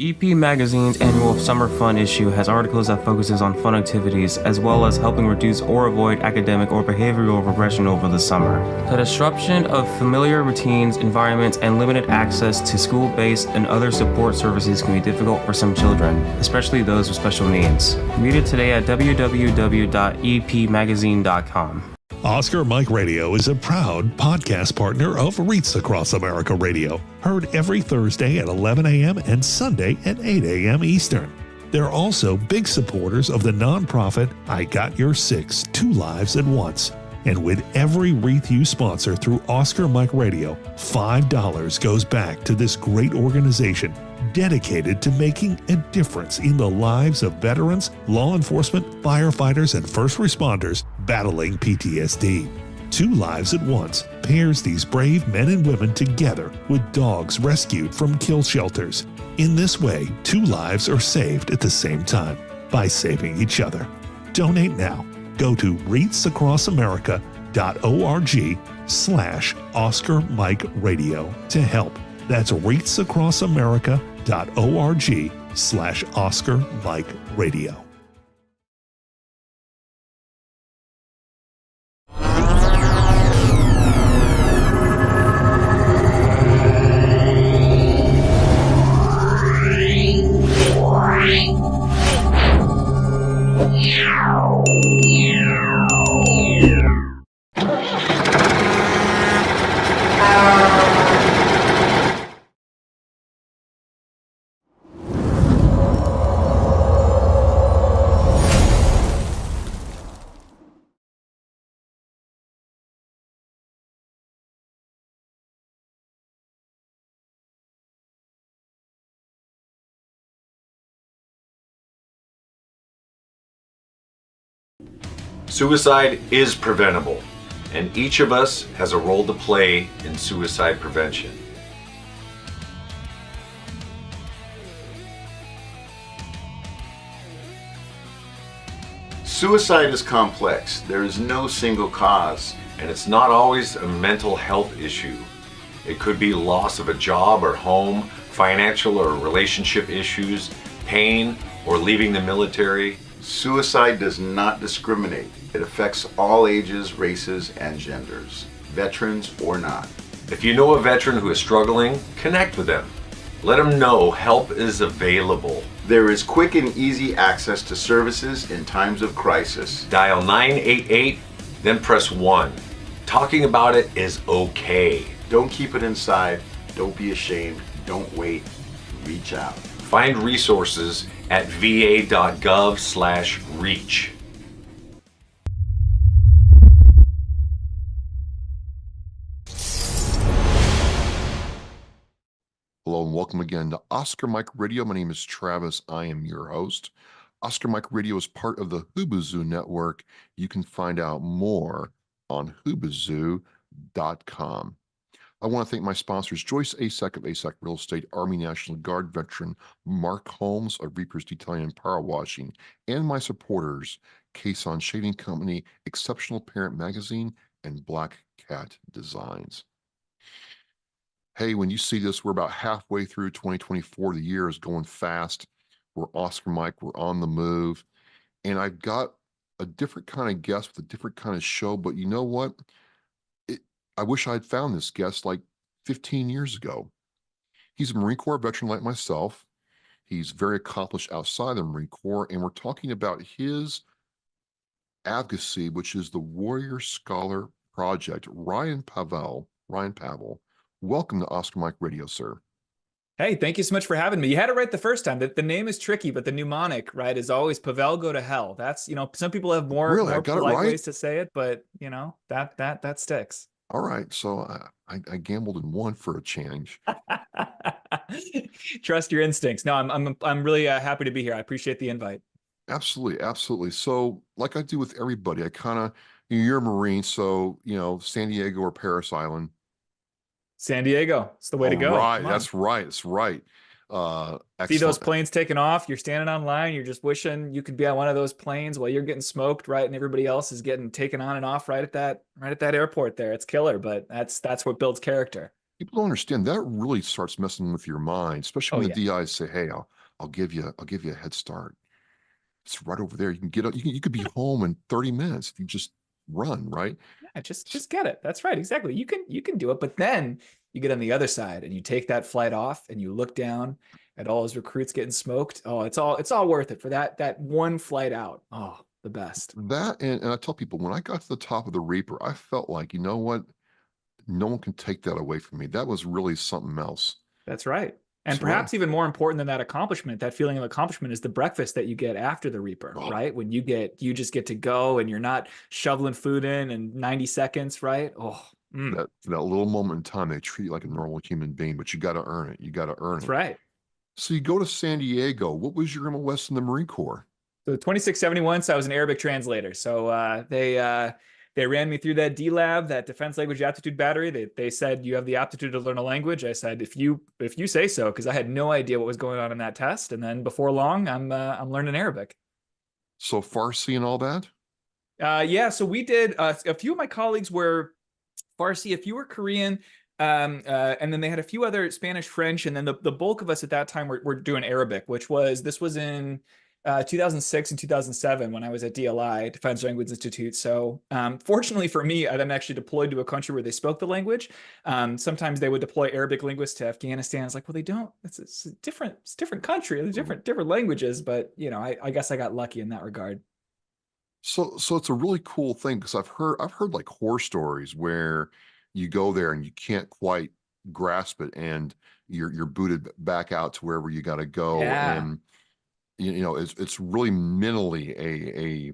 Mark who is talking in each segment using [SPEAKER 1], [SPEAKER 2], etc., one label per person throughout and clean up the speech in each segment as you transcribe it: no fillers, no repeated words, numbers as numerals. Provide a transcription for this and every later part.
[SPEAKER 1] EP Magazine's annual Summer Fun issue has articles that focuses on fun activities, as well as helping reduce or avoid academic or behavioral regression over the summer. The disruption of familiar routines, environments, and limited access to school-based and other support services can be difficult for some children, especially those with special needs. Read it today at www.epmagazine.com.
[SPEAKER 2] Oscar Mike Radio is a proud podcast partner of REITs Across America Radio, heard every Thursday at 11 a.m. and Sunday at 8 a.m. Eastern. They're also big supporters of the nonprofit I Got Your Six, Two Lives at Once. And with every REIT you sponsor through Oscar Mike Radio, $5 goes back to this great organization dedicated to making a difference in the lives of veterans, law enforcement, firefighters, and first responders battling PTSD. Two Lives at Once pairs these brave men and women together with dogs rescued from kill shelters. In this way, two lives are saved at the same time by saving each other. Donate now. Go to REITsAcrossAmerica.org/Oscar Mike Radio to help. That's REITsAcrossAmerica.org/Oscar Mike Radio.
[SPEAKER 3] Suicide is preventable, and each of us has a role to play in suicide prevention.
[SPEAKER 4] Suicide is complex. There is no single cause.
[SPEAKER 3] And it's not always a mental health issue. It could be loss of a job or home, financial or relationship issues, pain, or leaving the military.
[SPEAKER 4] Suicide does not discriminate. It affects all ages, races, and genders, veterans or not.
[SPEAKER 3] If you know a veteran who is struggling, connect with them. Let them know help is available.
[SPEAKER 4] There is quick and easy access to services in times of crisis.
[SPEAKER 3] Dial 988, then press 1. Talking about it is okay.
[SPEAKER 4] Don't keep it inside. Don't be ashamed. Don't wait. Reach out.
[SPEAKER 3] Find resources at va.gov/reach.
[SPEAKER 5] Hello and welcome again to Oscar Mike Radio. My name is Travis. I am your host. Oscar Mike Radio is part of the Hubazoo Network. You can find out more on hubazoo.com. I want to thank my sponsors, Joyce Asek of Asek Real Estate, Army National Guard veteran Mark Holmes of Reapers Detailing and Power Washing, and my supporters, Kason Shading Company, Exceptional Parent Magazine, and Black Cat Designs. Hey, when you see this, we're about halfway through 2024. The year is going fast. We're Oscar Mike. We're on the move. And I've got a different kind of guest with a different kind of show, but you know what? I wish I'd found this guest like 15 years ago. He's a Marine Corps veteran like myself. He's very accomplished outside the Marine Corps, and we're talking about his advocacy, which is the Warrior Scholar Project. Ryan Pavel, welcome to Oscar Mike Radio, sir.
[SPEAKER 6] Hey, thank you so much for having me. You had it right the first time. The name is tricky, but the mnemonic, right, is always Pavel go to hell. That's, some people have more polite ways to say it, but that sticks.
[SPEAKER 5] All right, so I gambled and won for a change.
[SPEAKER 6] Trust your instincts. No, I'm really happy to be here. I appreciate the invite.
[SPEAKER 5] Absolutely. So, like I do with everybody, you're a Marine, so San Diego or Paris Island.
[SPEAKER 6] San Diego, it's the way to go.
[SPEAKER 5] Right, that's right.
[SPEAKER 6] See those planes taking off, you're standing online, you're just wishing you could be on one of those planes while you're getting smoked, right? And everybody else is getting taken on and off right at that airport there. It's killer, but that's what builds character.
[SPEAKER 5] People don't understand that really starts messing with your mind, especially
[SPEAKER 6] Oh
[SPEAKER 5] when
[SPEAKER 6] yeah.
[SPEAKER 5] the DIs say, "Hey, I'll give you a head start. It's right over there. You can get you could be home in 30 minutes if you just run, right?"
[SPEAKER 6] Yeah, just get it. That's right. Exactly. You can do it, but then you get on the other side and you take that flight off and you look down at all those recruits getting smoked. Oh, it's all worth it for that one flight out. Oh, the best.
[SPEAKER 5] That and I tell people when I got to the top of the Reaper, I felt like, you know what? No one can take that away from me. That was really something else.
[SPEAKER 6] That's right. And
[SPEAKER 5] So I,
[SPEAKER 6] perhaps even more important than that accomplishment, that feeling of accomplishment is the breakfast that you get after the Reaper,
[SPEAKER 5] oh,
[SPEAKER 6] right? When you just get to go and you're not shoveling food in 90 seconds, right? Oh,
[SPEAKER 5] that little moment in time, they treat you like a normal human being, but you got to earn it. You got to earn
[SPEAKER 6] that's
[SPEAKER 5] it.
[SPEAKER 6] right.
[SPEAKER 5] So you go to San Diego. What was your MOS in the Marine Corps?
[SPEAKER 6] So 2671, so I was an Arabic translator. So they ran me through that D lab, that Defense Language Aptitude Battery. They said you have the aptitude to learn a language. I said if you say so, because I had no idea what was going on in that test. And then before long, I'm learning Arabic.
[SPEAKER 5] So Farsi and all that?
[SPEAKER 6] Yeah, so we did. A few of my colleagues were Farsi, a few were Korean, and then they had a few other Spanish, French, and then the bulk of us at that time were doing Arabic, this was in 2006 and 2007 when I was at DLI, Defense Language Institute. So fortunately for me, I then actually deployed to a country where they spoke the language. Sometimes they would deploy Arabic linguists to Afghanistan. It's like, well, they don't. It's a different country, there's different languages, but I guess I got lucky in that regard.
[SPEAKER 5] So it's a really cool thing because I've heard like horror stories where you go there and you can't quite grasp it and you're booted back out to wherever you got to go,
[SPEAKER 6] Yeah.
[SPEAKER 5] and it's really mentally a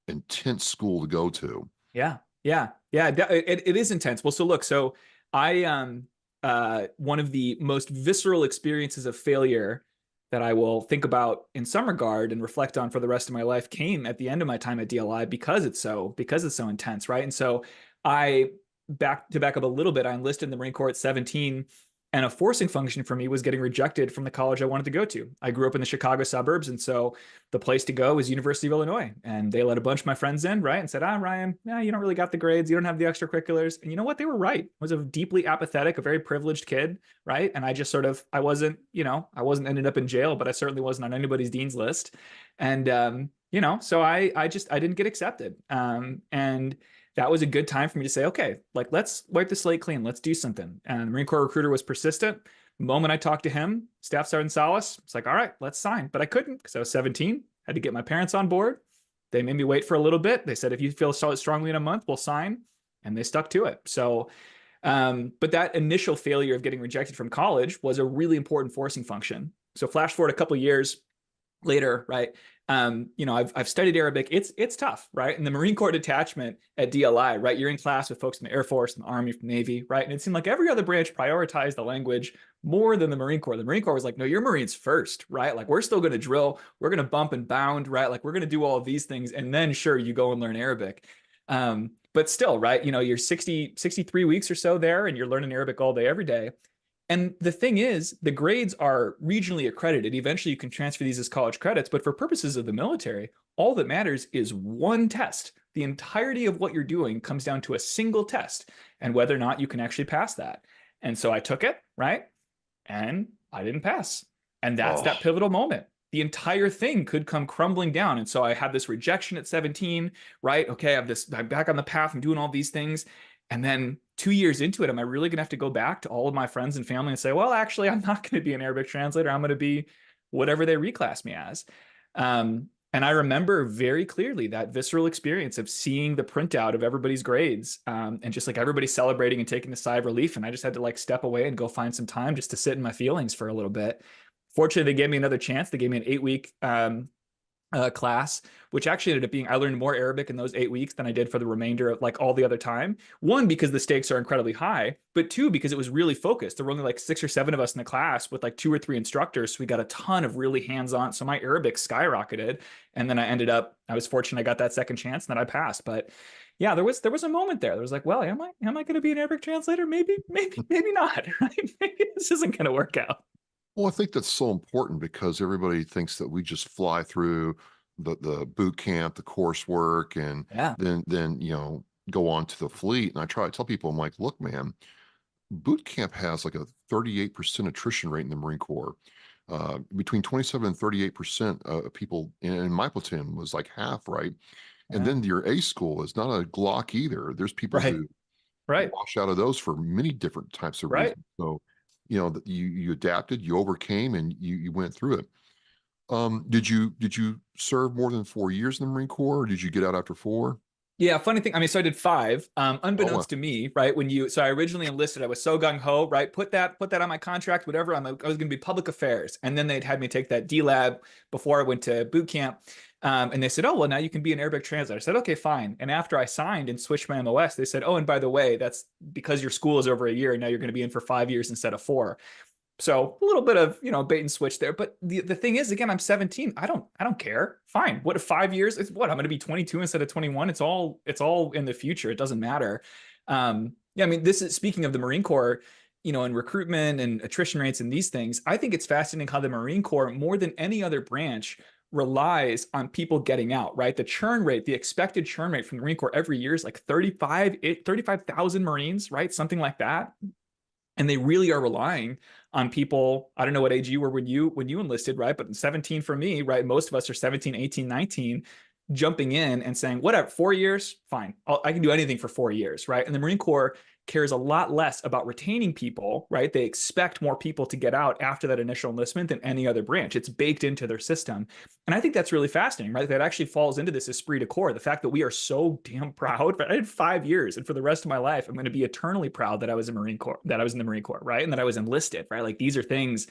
[SPEAKER 5] intense school to go to.
[SPEAKER 6] Yeah, yeah. It is intense. Well, so look, so I one of the most visceral experiences of failure that I will think about in some regard and reflect on for the rest of my life came at the end of my time at DLI because it's so intense, right? And so I back up a little bit, I enlisted in the Marine Corps at 17. And a forcing function for me was getting rejected from the college I wanted to go to. I grew up in the Chicago suburbs, and so the place to go was University of Illinois. And they let a bunch of my friends in, right? And said, Ryan, yeah, you don't really got the grades. You don't have the extracurriculars. And you know what? They were right. I was a deeply apathetic, a very privileged kid, right? And I just I wasn't, I wasn't ended up in jail, but I certainly wasn't on anybody's dean's list. And, so I didn't get accepted. And that was a good time for me to say, okay, like let's wipe the slate clean. Let's do something. And the Marine Corps recruiter was persistent. The moment I talked to him, Staff Sergeant Salas, it's like, all right, let's sign. But I couldn't because I was 17, had to get my parents on board. They made me wait for a little bit. They said, if you feel strongly in a month, we'll sign. And they stuck to it. So, but that initial failure of getting rejected from college was a really important forcing function. So flash forward a couple of years later, right? I've studied Arabic. It's tough, right? In the Marine Corps detachment at DLI, right? You're in class with folks from the Air Force, from the Army, from the Navy, right? And it seemed like every other branch prioritized the language more than the Marine Corps. The Marine Corps was like, no, you're Marines first, right? Like we're still going to drill, we're going to bump and bound, right? Like we're going to do all of these things, and then sure, you go and learn Arabic. But still, right? You're 63 weeks or so there, and you're learning Arabic all day, every day. And the thing is, the grades are regionally accredited. Eventually, you can transfer these as college credits. But for purposes of the military, all that matters is one test. The entirety of what you're doing comes down to a single test and whether or not you can actually pass that. And so I took it, right? And I didn't pass. And that's that pivotal moment. The entire thing could come crumbling down. And so I had this rejection at 17, right? Okay, I'm back on the path. I'm doing all these things. And then 2 years into it, am I really going to have to go back to all of my friends and family and say, well, actually, I'm not going to be an Arabic translator. I'm going to be whatever they reclass me as. And I remember very clearly that visceral experience of seeing the printout of everybody's grades, and just like everybody celebrating and taking a sigh of relief. And I just had to like step away and go find some time just to sit in my feelings for a little bit. Fortunately, they gave me another chance. They gave me an 8-week class, which actually ended up being, I learned more Arabic in those 8 weeks than I did for the remainder of like all the other time. One, because the stakes are incredibly high, but two, because it was really focused. There were only like 6 or 7 of us in the class with like 2 or 3 instructors. So we got a ton of really hands-on. So my Arabic skyrocketed. And then I was fortunate I got that second chance and then I passed. But yeah, there was a moment there. There was like, well, am I going to be an Arabic translator? Maybe not. Right? Maybe this isn't going to work out.
[SPEAKER 5] Well, I think that's so important because everybody thinks that we just fly through the boot camp, the coursework, and
[SPEAKER 6] Yeah.
[SPEAKER 5] then go on to the fleet. And I try to tell people, I'm like, look, man, boot camp has like a 38% attrition rate in the Marine Corps. Between 27 and 38% of people in my platoon was like half, right? And
[SPEAKER 6] Yeah.
[SPEAKER 5] then your A school is not a Glock either. There's people
[SPEAKER 6] Right.
[SPEAKER 5] who
[SPEAKER 6] Right.
[SPEAKER 5] wash out of those for many different types of
[SPEAKER 6] Right.
[SPEAKER 5] reasons. So, you adapted, you overcame, and you went through it. Did you serve more than 4 years in the Marine Corps, or did you get out after 4?
[SPEAKER 6] Yeah, funny thing. I mean, so I did 5.
[SPEAKER 5] Oh, wow.
[SPEAKER 6] Unbeknownst to me, right? So I originally enlisted. I was so gung ho, right? Put that on my contract, whatever. I was going to be public affairs, and then they'd had me take that D lab before I went to boot camp. And they said, "Oh, well, now you can be an Arabic translator." I said, "Okay, fine." And after I signed and switched my MOS, they said, "Oh, and by the way, that's because your school is over a year, and now you're going to be in for 5 years instead of 4." So a little bit of, bait and switch there. But the thing is, again, I'm 17. I don't care. Fine. What if 5 years? It's what I'm going to be 22 instead of 21. It's all in the future. It doesn't matter. Yeah, I mean, this is speaking of the Marine Corps, and recruitment and attrition rates and these things. I think it's fascinating how the Marine Corps, more than any other branch, relies on people getting out, right? The churn rate, the expected churn rate from the Marine Corps every year is like 35,000 Marines, right? Something like that. And they really are relying on people. I don't know what age you were when you enlisted, right? But 17 for me, right? Most of us are 17, 18, 19, jumping in and saying, whatever, 4 years, fine. I can do anything for 4 years, right? And the Marine Corps cares a lot less about retaining people, right? They expect more people to get out after that initial enlistment than any other branch. It's baked into their system. And I think that's really fascinating, right? That actually falls into this esprit de corps, the fact that we are so damn proud. I did 5 years, and for the rest of my life, I'm going to be eternally proud that I was in the Marine Corps, right? And that I was enlisted, right? Like these are things.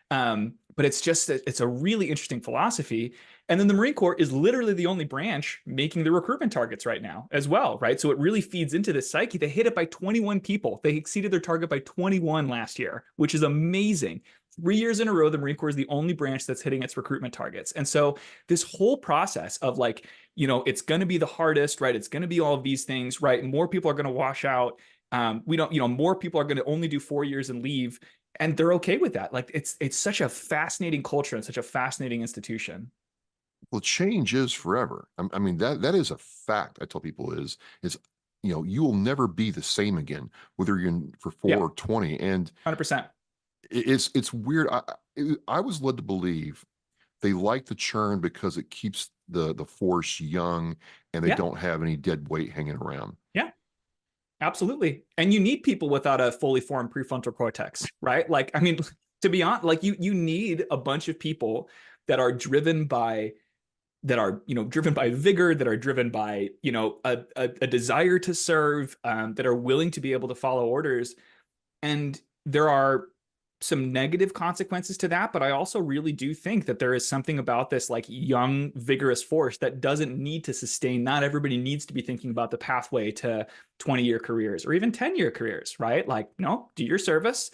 [SPEAKER 6] But it's a really interesting philosophy. And then the Marine Corps is literally the only branch making the recruitment targets right now as well, right? So it really feeds into this psyche. They hit it by 21 people. They exceeded their target by 21 last year, which is amazing. 3 years in a row, the Marine Corps is the only branch that's hitting its recruitment targets. And so this whole process of like, it's going to be the hardest, right? It's going to be all of these things, right? More people are going to wash out. More people are going to only do 4 years and leave. And they're okay with that. Like it's such a fascinating culture and such a fascinating institution.
[SPEAKER 5] Well, change is forever. I mean, that is a fact. I tell people is you will never be the same again, whether you're in for 4
[SPEAKER 6] Yeah.
[SPEAKER 5] or 20. And
[SPEAKER 6] 100%.
[SPEAKER 5] it's weird. I was led to believe they like the churn because it keeps the force young, and they
[SPEAKER 6] Yeah.
[SPEAKER 5] don't have any dead weight hanging around.
[SPEAKER 6] Yeah, absolutely. And you need people without a fully formed prefrontal cortex, right? Like, I mean, to be honest, like you need a bunch of people that are driven by vigor, that are driven by a desire to serve, that are willing to be able to follow orders. And there are some negative consequences to that, but I also really do think that there is something about this like young, vigorous force that doesn't need to sustain. Not everybody needs to be thinking about the pathway to 20-year careers or even 10-year careers, right? Like, no, do your service,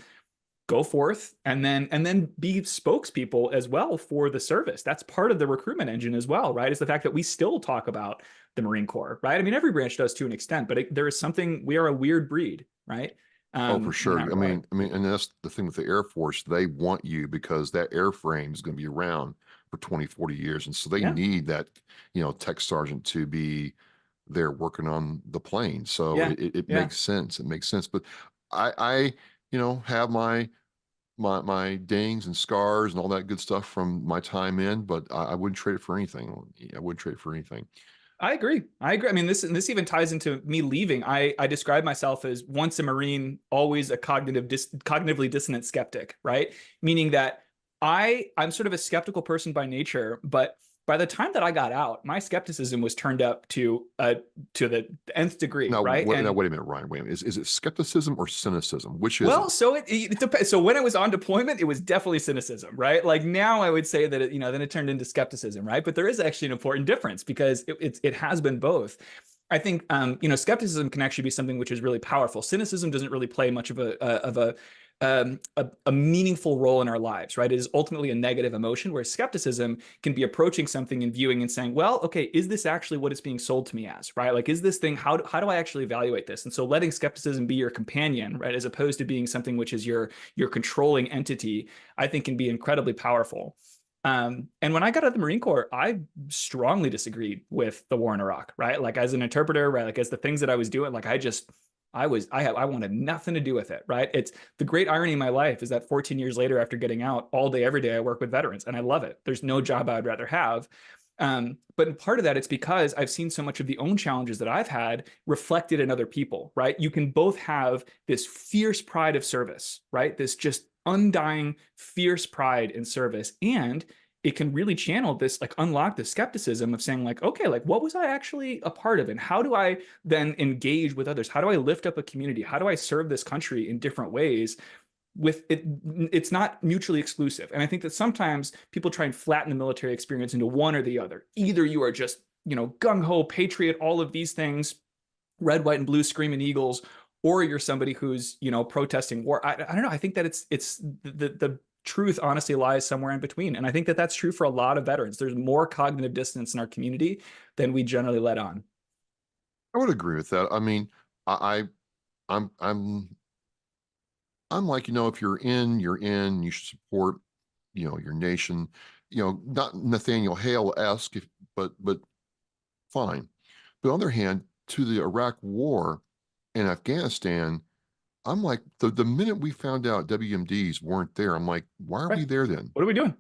[SPEAKER 6] go forth, and then be spokespeople as well for the service. That's part of the recruitment engine as well, right? Is the fact that we still talk about the Marine Corps, right? I mean, every branch does to an extent, but there is something. We are a weird breed, right?
[SPEAKER 5] Oh, for
[SPEAKER 6] In
[SPEAKER 5] sure.
[SPEAKER 6] that
[SPEAKER 5] I
[SPEAKER 6] regard.
[SPEAKER 5] mean, and that's the thing with the Air Force. They want you because that airframe is going to be around for 20, 40 years. And so they
[SPEAKER 6] Yeah,
[SPEAKER 5] need that, tech sergeant to be there working on the plane. So
[SPEAKER 6] yeah,
[SPEAKER 5] it
[SPEAKER 6] yeah.
[SPEAKER 5] makes sense. It makes sense. But I have my dings and scars and all that good stuff from my time in, but I wouldn't trade it for anything. I wouldn't trade it for anything.
[SPEAKER 6] I agree. I agree. I mean, this even ties into me leaving. I describe myself as once a Marine, always a cognitively dissonant skeptic, right? Meaning that I'm sort of a skeptical person by nature, but by the time that I got out, my skepticism was turned up to the nth degree,
[SPEAKER 5] Now,
[SPEAKER 6] right?
[SPEAKER 5] now,
[SPEAKER 6] And
[SPEAKER 5] wait a minute, Ryan. Wait a minute. Is it skepticism or cynicism? Which is
[SPEAKER 6] well,
[SPEAKER 5] it?
[SPEAKER 6] so it depends. So when I was on deployment, it was definitely cynicism, right? Like now, I would say that then it turned into skepticism, right? But there is actually an important difference because it has been both. I think skepticism can actually be something which is really powerful. Cynicism doesn't really play much of a meaningful role in our lives, right? It is ultimately a negative emotion, where skepticism can be approaching something and viewing and saying, well, okay, is this actually what it's being sold to me as, right? Like, is this thing, how do I actually evaluate this? And so letting skepticism be your companion, right, as opposed to being something which is your controlling entity, I think can be incredibly powerful. And when I got out of the Marine Corps, I strongly disagreed with the war in Iraq, right? Like as an interpreter, right? Like as the things that I was doing, like I wanted nothing to do with it, right? It's the great irony in my life is that 14 years later, after getting out, all day, every day, I work with veterans and I love it. There's no job I'd rather have. But part of that, it's because I've seen so much of the own challenges that I've had reflected in other people, right? You can both have this fierce pride of service, right? This just undying, fierce pride in service. And it can really channel this, like unlock the skepticism of saying like, okay, like what was I actually a part of? And how do I then engage with others? How do I lift up a community? How do I serve this country in different ways? With it, it's not mutually exclusive. And I think that sometimes people try and flatten the military experience into one or the other. Either you are just, gung-ho, patriot, all of these things, red, white, and blue, screaming eagles, or you're somebody who's, protesting war. I don't know. I think that it's the truth honestly lies somewhere in between. And I think that that's true for a lot of veterans. There's more cognitive dissonance in our community than we generally let on.
[SPEAKER 5] I would agree with that. I mean, I'm like, if you're in, you should support, your nation, not Nathaniel Hale-esque, but fine. But on the other hand, to the Iraq war and Afghanistan, I'm like, the minute we found out WMDs weren't there, I'm like, why are we there then?
[SPEAKER 6] What are we doing?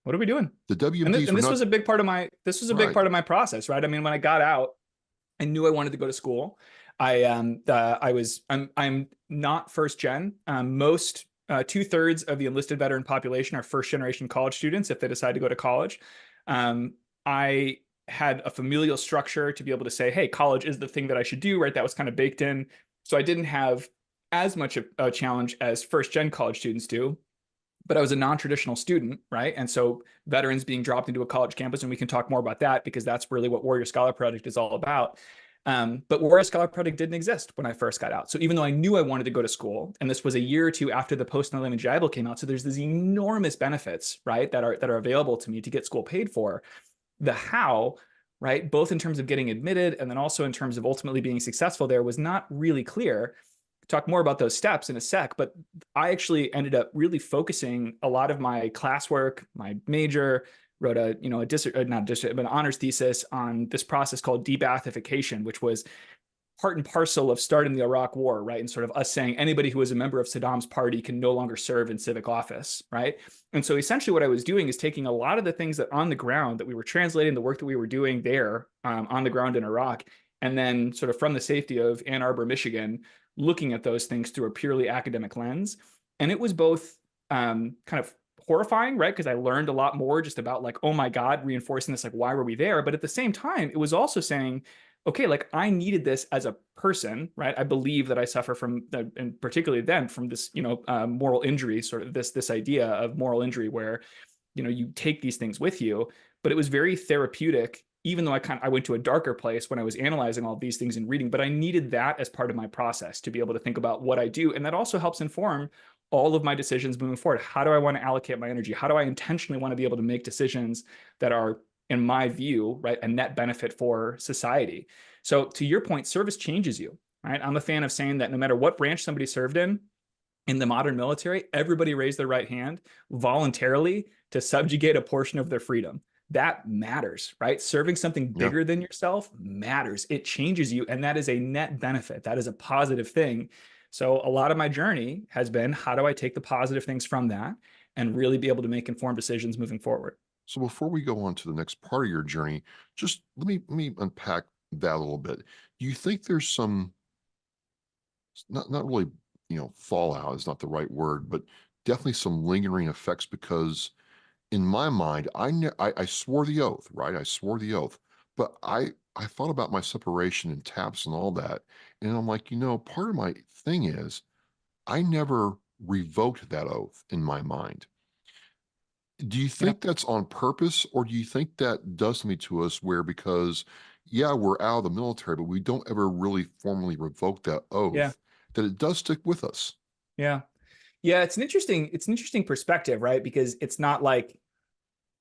[SPEAKER 6] What are we doing?
[SPEAKER 5] The WMDs
[SPEAKER 6] and this was a big part of my big part of my process, right? I mean, when I got out, I knew I wanted to go to school. I'm not first gen. Most 2/3 of the enlisted veteran population are first generation college students if they decide to go to college. I had a familial structure to be able to say, hey, college is the thing that I should do, right? That was kind of baked in. So I didn't have as much a challenge as first gen college students do, but I was a non-traditional student, right? And so veterans being dropped into a college campus, and we can talk more about that because that's really what Warrior Scholar Project is all about. But Warrior Scholar Project didn't exist when I first got out. So even though I knew I wanted to go to school, and this was a year or two after the post 9/11 GI Bill came out, so there's these enormous benefits, right, that are available to me to get school paid for. The how, right, both in terms of getting admitted and then also in terms of ultimately being successful there was not really clear. Talk more about those steps in a sec, but I actually ended up really focusing a lot of my classwork, my major, wrote an honors thesis on this process called de-Baathification, which was part and parcel of starting the Iraq War, right? And sort of us saying anybody who was a member of Saddam's party can no longer serve in civic office, right? And so essentially what I was doing is taking a lot of the things that on the ground that we were translating, the work that we were doing there on the ground in Iraq, and then sort of from the safety of Ann Arbor, Michigan, looking at those things through a purely academic lens. And it was both kind of horrifying, right? Because I learned a lot more just about like, oh my God, reinforcing this, like, why were we there? But at the same time, it was also saying, okay, like I needed this as a person, right? I believe that I suffer from, and particularly then from this, moral injury, sort of this idea of moral injury where, you take these things with you, but it was very therapeutic, even though I went to a darker place when I was analyzing all these things and reading, but I needed that as part of my process to be able to think about what I do. And that also helps inform all of my decisions moving forward. How do I want to allocate my energy? How do I intentionally want to be able to make decisions that are, in my view, right, a net benefit for society? So to your point, service changes you, right? I'm a fan of saying that no matter what branch somebody served in the modern military, everybody raised their right hand voluntarily to subjugate a portion of their freedom. That matters, right? Serving something bigger than yourself matters. It changes you, and that is a net benefit. That is a positive thing. So a lot of my journey has been, how do I take the positive things from that and really be able to make informed decisions moving forward?
[SPEAKER 5] So before we go on to the next part of your journey, just let me unpack that a little bit. Do you think there's some, not really, fallout is not the right word, but definitely some lingering effects? Because in my mind, I swore the oath, right? I swore the oath, but I thought about my separation and TAPS and all that. And I'm like, part of my thing is I never revoked that oath in my mind. Do you think that's on purpose, or do you think that does something to us where, because we're out of the military, but we don't ever really formally revoke that oath, that it does stick with us?
[SPEAKER 6] Yeah. It's an interesting perspective, right? Because it's not like,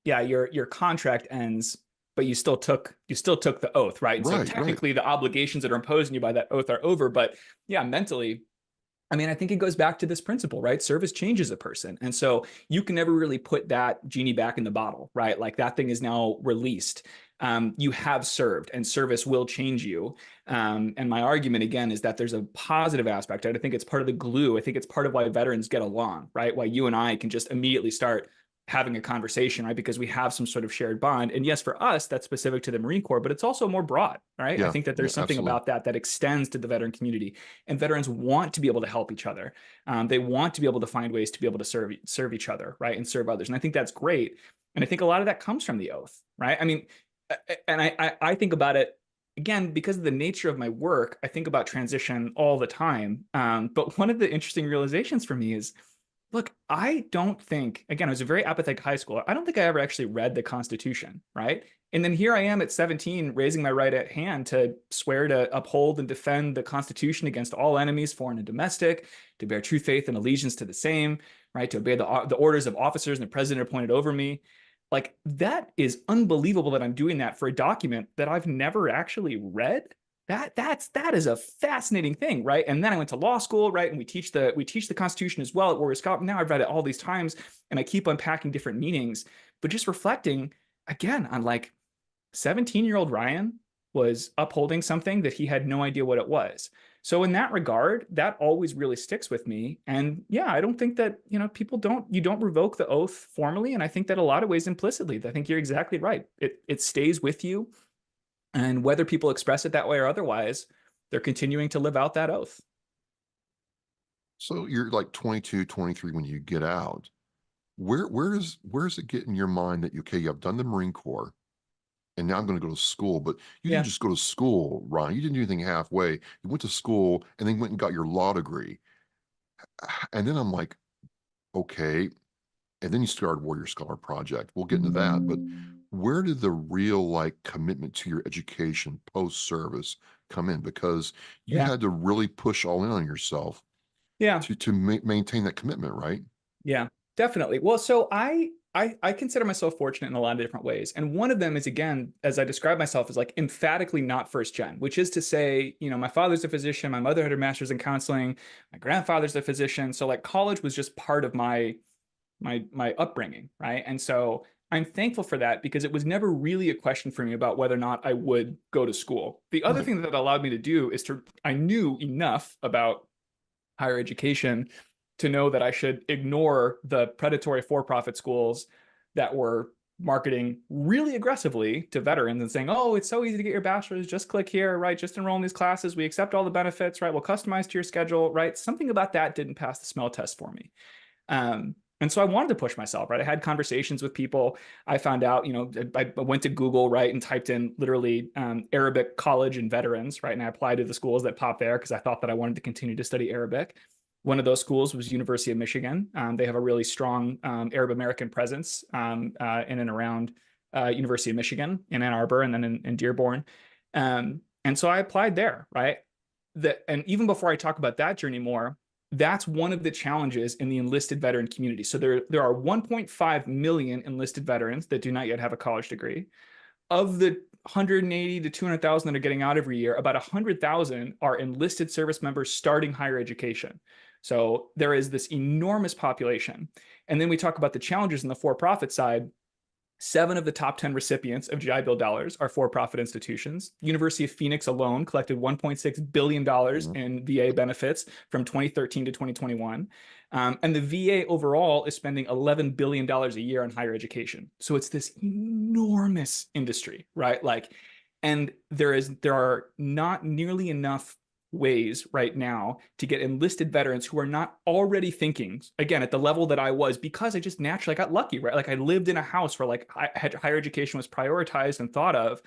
[SPEAKER 6] your contract ends, but you still took the oath, right? And so technically the obligations that are imposed on you by that oath are over, but mentally, I mean, I think it goes back to this principle, right? Service changes a person. And so you can never really put that genie back in the bottle, right? Like that thing is now released. You have served, and service will change you. And my argument, again, is that there's a positive aspect. I think it's part of the glue. I think it's part of why veterans get along, right? Why you and I can just immediately start having a conversation, right? Because we have some sort of shared bond. And yes, for us, that's specific to the Marine Corps, but it's also more broad, right? I
[SPEAKER 5] Yeah,
[SPEAKER 6] think that
[SPEAKER 5] yeah,
[SPEAKER 6] there's something
[SPEAKER 5] absolutely.
[SPEAKER 6] about that that extends to the veteran community, and veterans want to be able to help each other. They want to be able to find ways to be able to serve each other, right? And serve others. And I think that's great. And I think a lot of that comes from the oath, right? I mean, and I think about it again, because of the nature of my work, I think about transition all the time. But one of the interesting realizations for me is, look, I don't think, again, I was a very apathetic high schooler. I don't think I ever actually read the Constitution, right? And then here I am at 17, raising my right hand to swear to uphold and defend the Constitution against all enemies, foreign and domestic, to bear true faith and allegiance to the same, right? To obey the orders of officers and the president appointed over me. Like, that is unbelievable that I'm doing that for a document that I've never actually read. That is a fascinating thing, right? And then I went to law school, right? And we teach the Constitution as well at Warrior Scout. Now I've read it all these times, and I keep unpacking different meanings, but just reflecting again on like 17-year-old Ryan was upholding something that he had no idea what it was. So in that regard, that always really sticks with me. And yeah, I don't think that, you don't revoke the oath formally. And I think that a lot of ways implicitly, I think you're exactly right. It stays with you. And whether people express it that way or otherwise, they're continuing to live out that oath.
[SPEAKER 5] So you're like 22, 23 when you get out. Where's it get in your mind that, okay, I've done the Marine Corps and now I'm going to go to school, but you didn't just go to school, Ron. You didn't do anything halfway. You went to school and then went and got your law degree. And then I'm like, okay. And then you started Warrior Scholar Project. We'll get into that, but where did the real like commitment to your education post-service come in? Because you had to really push all in on yourself to maintain that commitment, right?
[SPEAKER 6] Yeah, definitely. Well, so I consider myself fortunate in a lot of different ways. And one of them is, again, as I describe myself, as like emphatically not first gen, which is to say, my father's a physician, my mother had her master's in counseling, my grandfather's a physician. So like college was just part of my upbringing, right? And so I'm thankful for that, because it was never really a question for me about whether or not I would go to school. The other thing that allowed me to do is I knew enough about higher education to know that I should ignore the predatory for-profit schools that were marketing really aggressively to veterans and saying, oh, it's so easy to get your bachelor's, just click here, right? Just enroll in these classes. We accept all the benefits, right? We'll customize to your schedule, right? Something about that didn't pass the smell test for me. And so I wanted to push myself, right? I had conversations with people. I found out, I went to Google, right, and typed in literally Arabic college and veterans, right? And I applied to the schools that popped there because I thought that I wanted to continue to study Arabic. One of those schools was University of Michigan. They have a really strong Arab American presence in and around University of Michigan in Ann Arbor, and then in Dearborn. And so I applied there, right? And even before I talk about that journey more, that's one of the challenges in the enlisted veteran community. So there are 1.5 million enlisted veterans that do not yet have a college degree. Of the 180 to 200,000 that are getting out every year, about 100,000 are enlisted service members starting higher education. So there is this enormous population. And then we talk about the challenges in the for-profit side. 7 of the top 10 recipients of GI Bill dollars are for-profit institutions. University of Phoenix alone collected $1.6 billion in VA benefits from 2013 to 2021. And the VA overall is spending $11 billion a year on higher education. So it's this enormous industry, right? And there are not nearly enough ways right now to get enlisted veterans who are not already thinking, again, at the level that I was, because I just naturally got lucky, right? Like I lived in a house where like higher education was prioritized and thought of.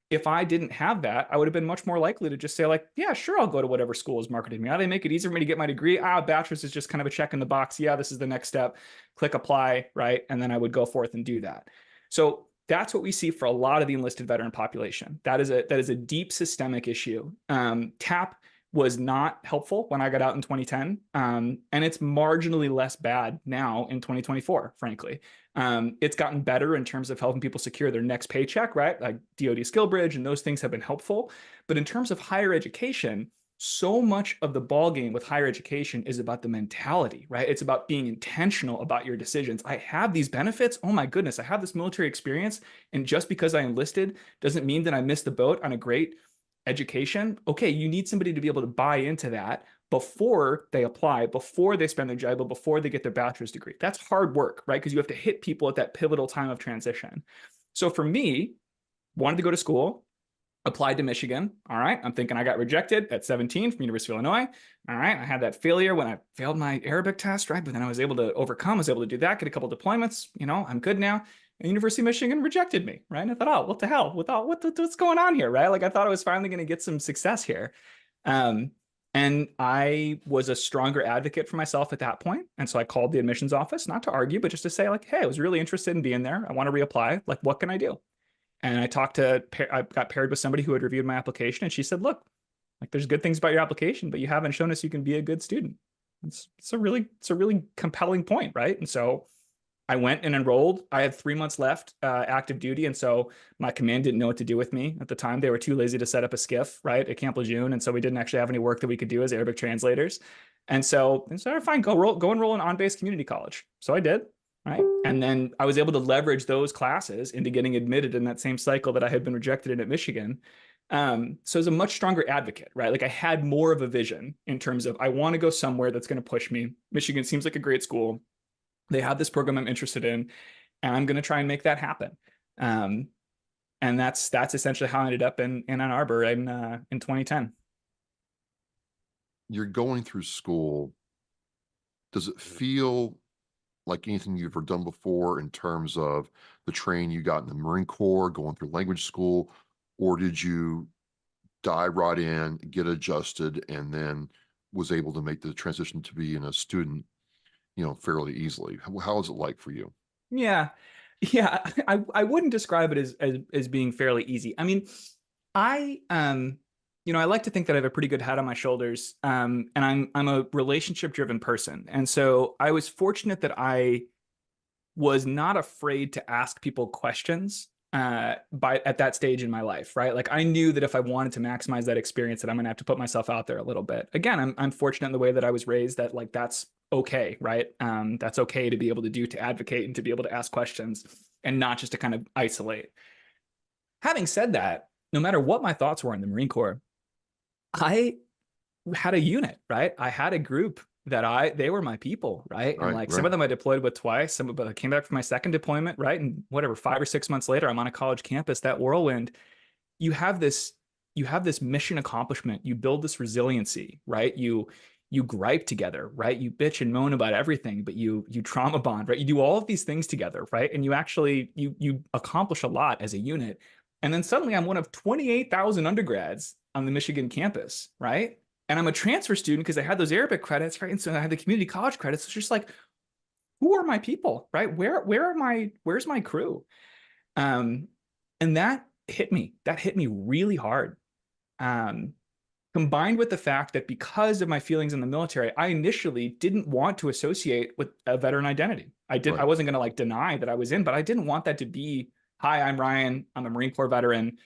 [SPEAKER 6] If I didn't have that, I would have been much more likely to just say like, yeah, sure, I'll go to whatever school is marketing me. They make it easier for me to get my degree. Bachelor's is just kind of a check in the box. Yeah, this is the next step. Click apply, right? And then I would go forth and do that. So that's what we see for a lot of the enlisted veteran population. That is a deep systemic issue. TAP was not helpful when I got out in 2010, and it's marginally less bad now in 2024, frankly. It's gotten better in terms of helping people secure their next paycheck, right? Like DoD Skill Bridge and those things have been helpful. But in terms of higher education, so much of the ball game with higher education is about the mentality, right? It's about being intentional about your decisions. I have these benefits. Oh my goodness, I have this military experience. And just because I enlisted doesn't mean that I missed the boat on a great education. Okay, you need somebody to be able to buy into that before they apply, before they spend their job, before they get their bachelor's degree. That's hard work, right? Because you have to hit people at that pivotal time of transition. So for me, wanted to go to school, applied to Michigan. All right. I'm thinking I got rejected at 17 from University of Illinois. All right. I had that failure when I failed my Arabic test, right? But then I was able to overcome, I was able to do that, get a couple of deployments. I'm good now. And University of Michigan rejected me, right? And I thought, oh, what the hell? What's going on here, right? Like I thought I was finally going to get some success here. And I was a stronger advocate for myself at that point. And so I called the admissions office, not to argue, but just to say like, hey, I was really interested in being there. I want to reapply. Like, what can I do? And I got paired with somebody who had reviewed my application, and she said, look, like there's good things about your application, but you haven't shown us you can be a good student. It's a really compelling point, right? And so I went and enrolled. I had 3 months left active duty. And so my command didn't know what to do with me at the time. They were too lazy to set up a skiff, right, at Camp Lejeune. And so we didn't actually have any work that we could do as Arabic translators. And so fine, go enroll in on-base community college. So I did. Right. And then I was able to leverage those classes into getting admitted in that same cycle that I had been rejected in at Michigan. So I was a much stronger advocate, right? Like I had more of a vision in terms of I want to go somewhere that's going to push me. Michigan seems like a great school. They have this program I'm interested in, and I'm going to try and make that happen. And that's essentially how I ended up in Ann Arbor in 2010.
[SPEAKER 5] You're going through school. Does it feel like anything you've ever done before in terms of the training you got in the Marine Corps, going through language school, or did you dive right in, get adjusted, and then was able to make the transition to being a student, fairly easily? How is it like for you?
[SPEAKER 6] Yeah. I wouldn't describe it as being fairly easy. I mean, I like to think that I have a pretty good head on my shoulders, and I'm a relationship-driven person. And so I was fortunate that I was not afraid to ask people questions at that stage in my life, right? Like I knew that if I wanted to maximize that experience, that I'm gonna have to put myself out there a little bit. Again, I'm fortunate in the way that I was raised that like that's okay, right? That's okay to be able to advocate and to be able to ask questions and not just to kind of isolate. Having said that, no matter what my thoughts were in the Marine Corps, I had a unit, right? I had a group they were my people, right? And like some of them I deployed with twice, but I came back from my second deployment, right? And whatever, 5 or 6 months later, I'm on a college campus, that whirlwind. You have this mission accomplishment. You build this resiliency, right? You gripe together, right? You bitch and moan about everything, but you trauma bond, right? You do all of these things together, right? And you actually, you accomplish a lot as a unit. And then suddenly I'm one of 28,000 undergrads on the Michigan campus, right? And I'm a transfer student because I had those Arabic credits, right? And so I had the community college credits. It's just like, who are my people, right? Where's my crew? And that hit me really hard. Combined with the fact that because of my feelings in the military, I initially didn't want to associate with a veteran identity. I wasn't going to like deny that I was in, but I didn't want that to be, hi, I'm Ryan, I'm a Marine Corps veteran,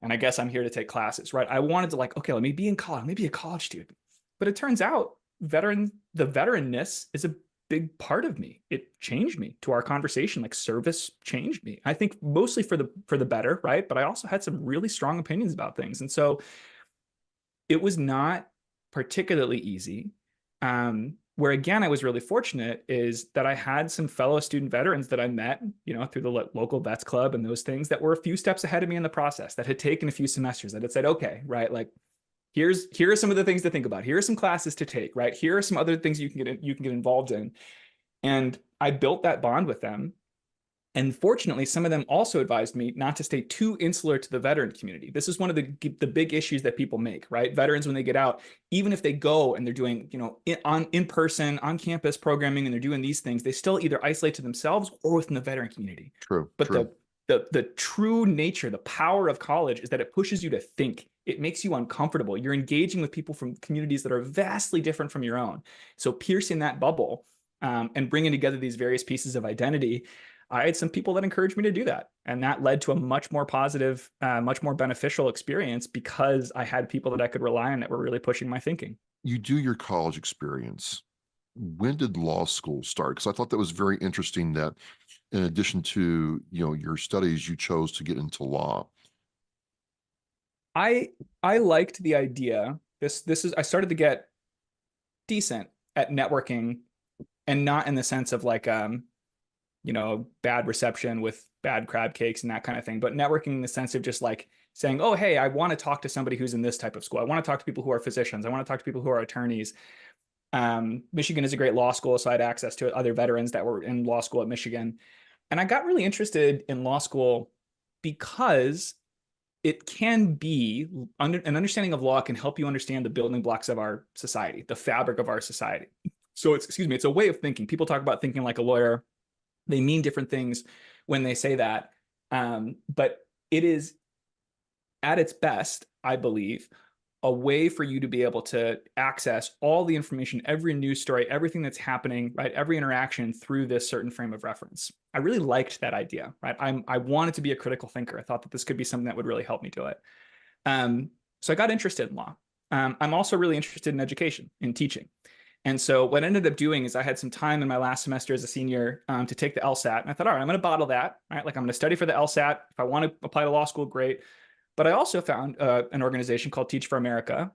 [SPEAKER 6] and I guess I'm here to take classes, right? I wanted to like, okay, let me be in college, let me be a college student. But it turns out the veteranness is a big part of me. It changed me to our conversation. Like service changed me. I think mostly for the better, right? But I also had some really strong opinions about things. And so it was not particularly easy. Where again, I was really fortunate is that I had some fellow student veterans that I met, through the local vets club and those things that were a few steps ahead of me in the process, that had taken a few semesters, that had said, okay, right, like here are some of the things to think about. Here are some classes to take, right? Here are some other things you can get involved in. And I built that bond with them. And fortunately, some of them also advised me not to stay too insular to the veteran community. This is one of the big issues that people make, right? Veterans, when they get out, even if they go and they're doing, in-person, on-campus programming, and they're doing these things, they still either isolate to themselves or within the veteran community.
[SPEAKER 5] True.
[SPEAKER 6] But the true nature, the power of college is that it pushes you to think. It makes you uncomfortable. You're engaging with people from communities that are vastly different from your own. So piercing that bubble and bringing together these various pieces of identity, I had some people that encouraged me to do that. And that led to a much more positive, much more beneficial experience because I had people that I could rely on that were really pushing my thinking.
[SPEAKER 5] You do your college experience. When did law school start? Because I thought that was very interesting that in addition to, your studies, you chose to get into law.
[SPEAKER 6] I liked the idea. I started to get decent at networking, and not in the sense of like bad reception with bad crab cakes and that kind of thing, but networking in the sense of just like saying, oh, hey, I want to talk to somebody who's in this type of school. I want to talk to people who are physicians. I want to talk to people who are attorneys. Michigan is a great law school, so I had access to other veterans that were in law school at Michigan. And I got really interested in law school because it can be an understanding of law can help you understand the building blocks of our society, the fabric of our society. So it's a way of thinking. People talk about thinking like a lawyer. They mean different things when they say that. But it is at its best, I believe, a way for you to be able to access all the information, every news story, everything that's happening, right? Every interaction through this certain frame of reference. I really liked that idea, right? I wanted to be a critical thinker. I thought that this could be something that would really help me do it. So I got interested in law. I'm also really interested in education, in teaching. And so what I ended up doing is I had some time in my last semester as a senior to take the LSAT. And I thought, all right, I'm going to bottle that, right? Like I'm going to study for the LSAT. If I want to apply to law school, great. But I also found an organization called Teach for America,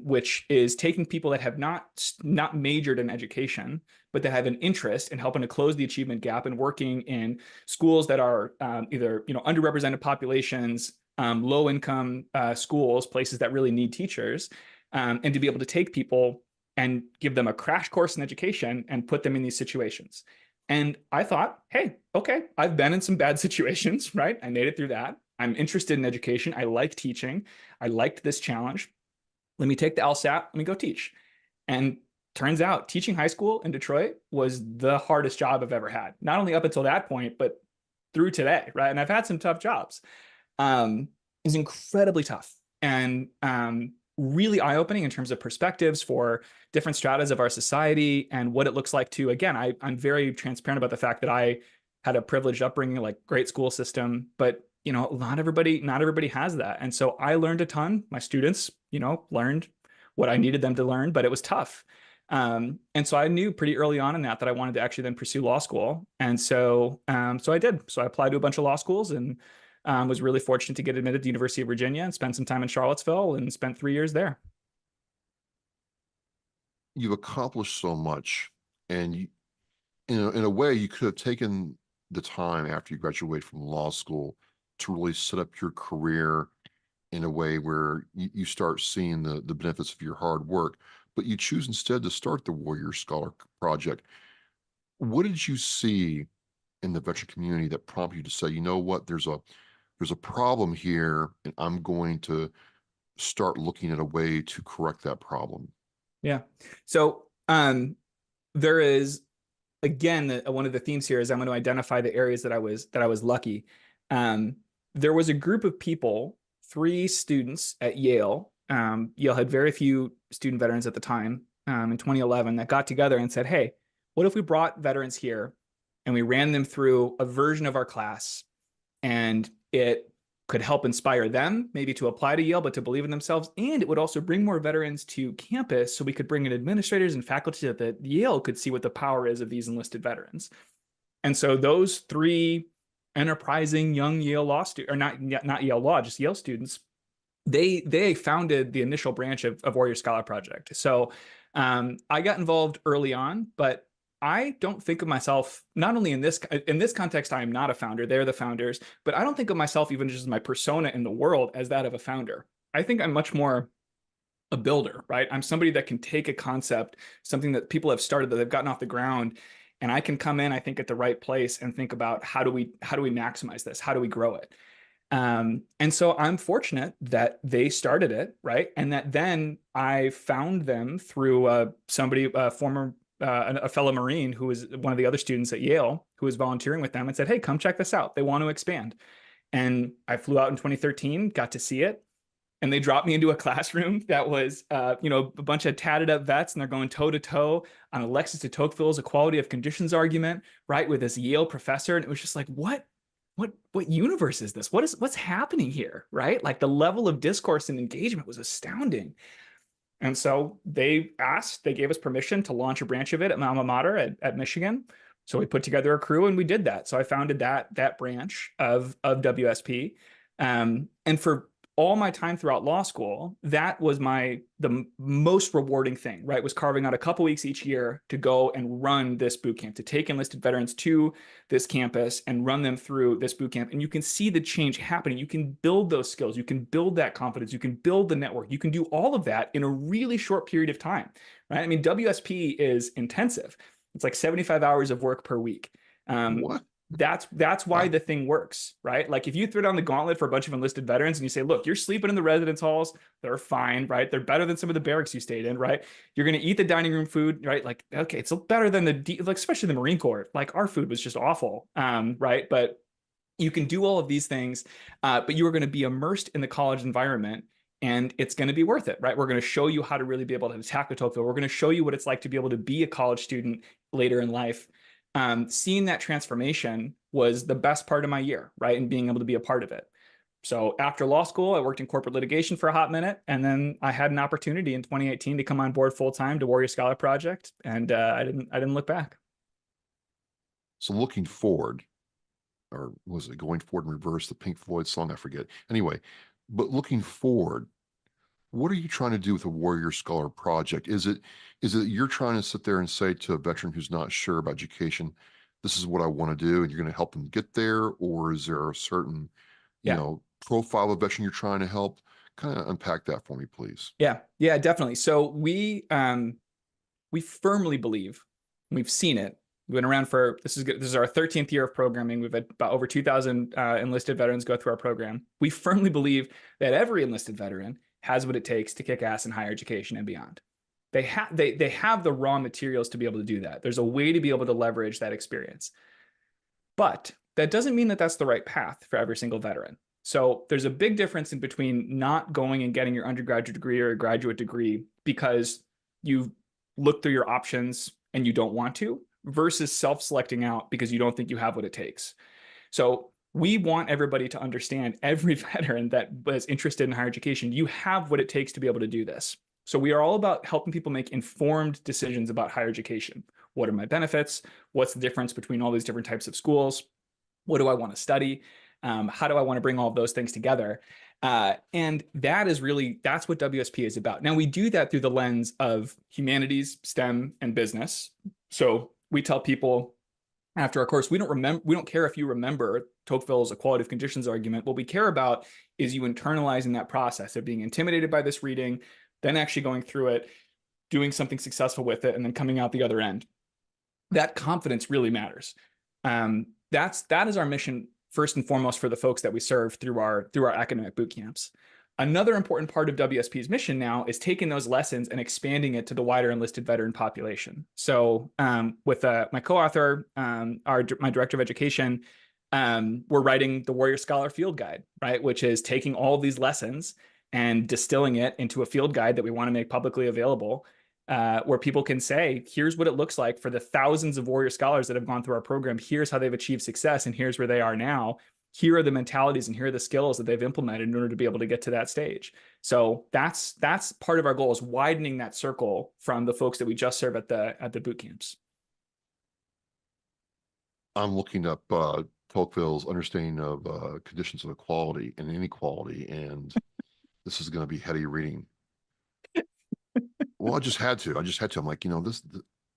[SPEAKER 6] which is taking people that have not majored in education, but that have an interest in helping to close the achievement gap and working in schools that are either underrepresented populations, low income schools, places that really need teachers, and to be able to take people and give them a crash course in education and put them in these situations. And I thought, hey, okay, I've been in some bad situations, right? I made it through that. I'm interested in education. I like teaching. I liked this challenge. Let me take the LSAT. Let me go teach. And turns out teaching high school in Detroit was the hardest job I've ever had. Not only up until that point, but through today, right? And I've had some tough jobs. It's incredibly tough and really eye-opening in terms of perspectives for different stratas of our society and what it looks like to, again, I'm very transparent about the fact that I had a privileged upbringing, like great school system, but not everybody has that. And so I learned a ton. My students, learned what I needed them to learn, but it was tough. And so I knew pretty early on in that I wanted to actually then pursue law school. And so I did. So I applied to a bunch of law schools and was really fortunate to get admitted to the University of Virginia and spent some time in Charlottesville and spent 3 years there.
[SPEAKER 5] You've accomplished so much, and in a way, you could have taken the time after you graduate from law school to really set up your career in a way where you start seeing the benefits of your hard work, but you choose instead to start the Warrior Scholar Project. What did you see in the veteran community that prompted you to say, you know what, there's a problem here, and I'm going to start looking at a way to correct that problem?
[SPEAKER 6] Yeah. So there is, again, one of the themes here is I'm going to identify the areas that I was lucky. There was a group of people, 3 students at Yale. Yale had very few student veterans at the time in 2011 that got together and said, hey, what if we brought veterans here and we ran them through a version of our class, and it could help inspire them maybe to apply to Yale, but to believe in themselves. And it would also bring more veterans to campus so we could bring in administrators and faculty that Yale could see what the power is of these enlisted veterans. And so those 3 enterprising young Yale law students, or not Yale law, just Yale students, they founded the initial branch of Warrior Scholar Project. So I got involved early on, but I don't think of myself, not only in this context, I am not a founder, they're the founders, but I don't think of myself even just as my persona in the world as that of a founder. I think I'm much more a builder, right? I'm somebody that can take a concept, something that people have started, that they've gotten off the ground, and I can come in, I think, at the right place and think about how do we maximize this? How do we grow it? And so I'm fortunate that they started it, right? And that then I found them through a fellow Marine who was one of the other students at Yale who was volunteering with them, and said, hey, come check this out. They want to expand. And I flew out in 2013, got to see it. and they dropped me into a classroom that was, a bunch of tatted up vets, and they're going toe to toe on Alexis de Tocqueville's equality of conditions argument, right, with this Yale professor. And it was just like, what universe is this? What's happening here, right? Like the level of discourse and engagement was astounding. And so they gave us permission to launch a branch of it at my alma mater at Michigan. So we put together a crew and we did that. So I founded that branch of WSP. And for all my time throughout law school, that was the most rewarding thing, right? Was carving out a couple weeks each year to go and run this boot camp, to take enlisted veterans to this campus and run them through this boot camp. And you can see the change happening. You can build those skills. You can build that confidence. You can build the network. You can do all of that in a really short period of time, right? I mean, WSP is intensive. It's like 75 hours of work per week.
[SPEAKER 5] What?
[SPEAKER 6] That's why the thing works, right? Like if you throw down the gauntlet for a bunch of enlisted veterans and you say, look, you're sleeping in the residence halls, they're fine, right? They're better than some of the barracks you stayed in, right? You're going to eat the dining room food, right? Like, okay, it's better than like, especially the Marine Corps. Like our food was just awful, right? But you can do all of these things, but you are going to be immersed in the college environment, and it's going to be worth it, right? We're going to show you how to really be able to attack the Tocqueville. We're going to show you what it's like to be able to be a college student later in life. Seeing that transformation was the best part of my year, right? And being able to be a part of it. So after law school, I worked in corporate litigation for a hot minute. And then I had an opportunity in 2018 to come on board full-time to Warrior Scholar Project. And I didn't look back.
[SPEAKER 5] So looking forward, or was it going forward in reverse, the Pink Floyd song? I forget. Anyway, but looking forward, what are you trying to do with the Warrior Scholar Project? Is it you're trying to sit there and say to a veteran who's not sure about education, this is what I want to do, and you're going to help them get there? Or is there a certain, profile of veteran you're trying to help? Kind of unpack that for me, please.
[SPEAKER 6] Yeah, definitely. So we firmly believe, we've seen it. We've been around for, this is our 13th year of programming. We've had about over 2,000 enlisted veterans go through our program. We firmly believe that every enlisted veteran has what it takes to kick ass in higher education and beyond. They have the raw materials to be able to do that. There's a way to be able to leverage that experience. But that doesn't mean that that's the right path for every single veteran. So there's a big difference in between not going and getting your undergraduate degree or a graduate degree because you've looked through your options and you don't want to, versus self-selecting out because you don't think you have what it takes. So we want everybody to understand, every veteran that is interested in higher education, you have what it takes to be able to do this. So we are all about helping people make informed decisions about higher education. What are my benefits? What's the difference between all these different types of schools? What do I want to study? How do I want to bring all of those things together? And that's what WSP is about. Now we do that through the lens of humanities, STEM, and business. So we tell people after our course, we don't care if you remember Tocqueville's equality of conditions argument. What we care about is you internalizing that process of being intimidated by this reading, then actually going through it, doing something successful with it, and then coming out the other end. That confidence really matters. That is our mission first and foremost for the folks that we serve through our academic boot camps. Another important part of WSP's mission now is taking those lessons and expanding it to the wider enlisted veteran population. So with my co-author, my director of education, we're writing the Warrior Scholar Field Guide, right? Which is taking all of these lessons and distilling it into a field guide that we want to make publicly available, where people can say, here's what it looks like for the thousands of Warrior Scholars that have gone through our program. Here's how they've achieved success, and here's where they are now. Here are the mentalities and here are the skills that they've implemented in order to be able to get to that stage. So that's part of our goal, is widening that circle from the folks that we just serve at the boot camps.
[SPEAKER 5] I'm looking up Tocqueville's understanding of conditions of equality and inequality, and this is going to be heady reading. Well, I just had to. I'm like, this.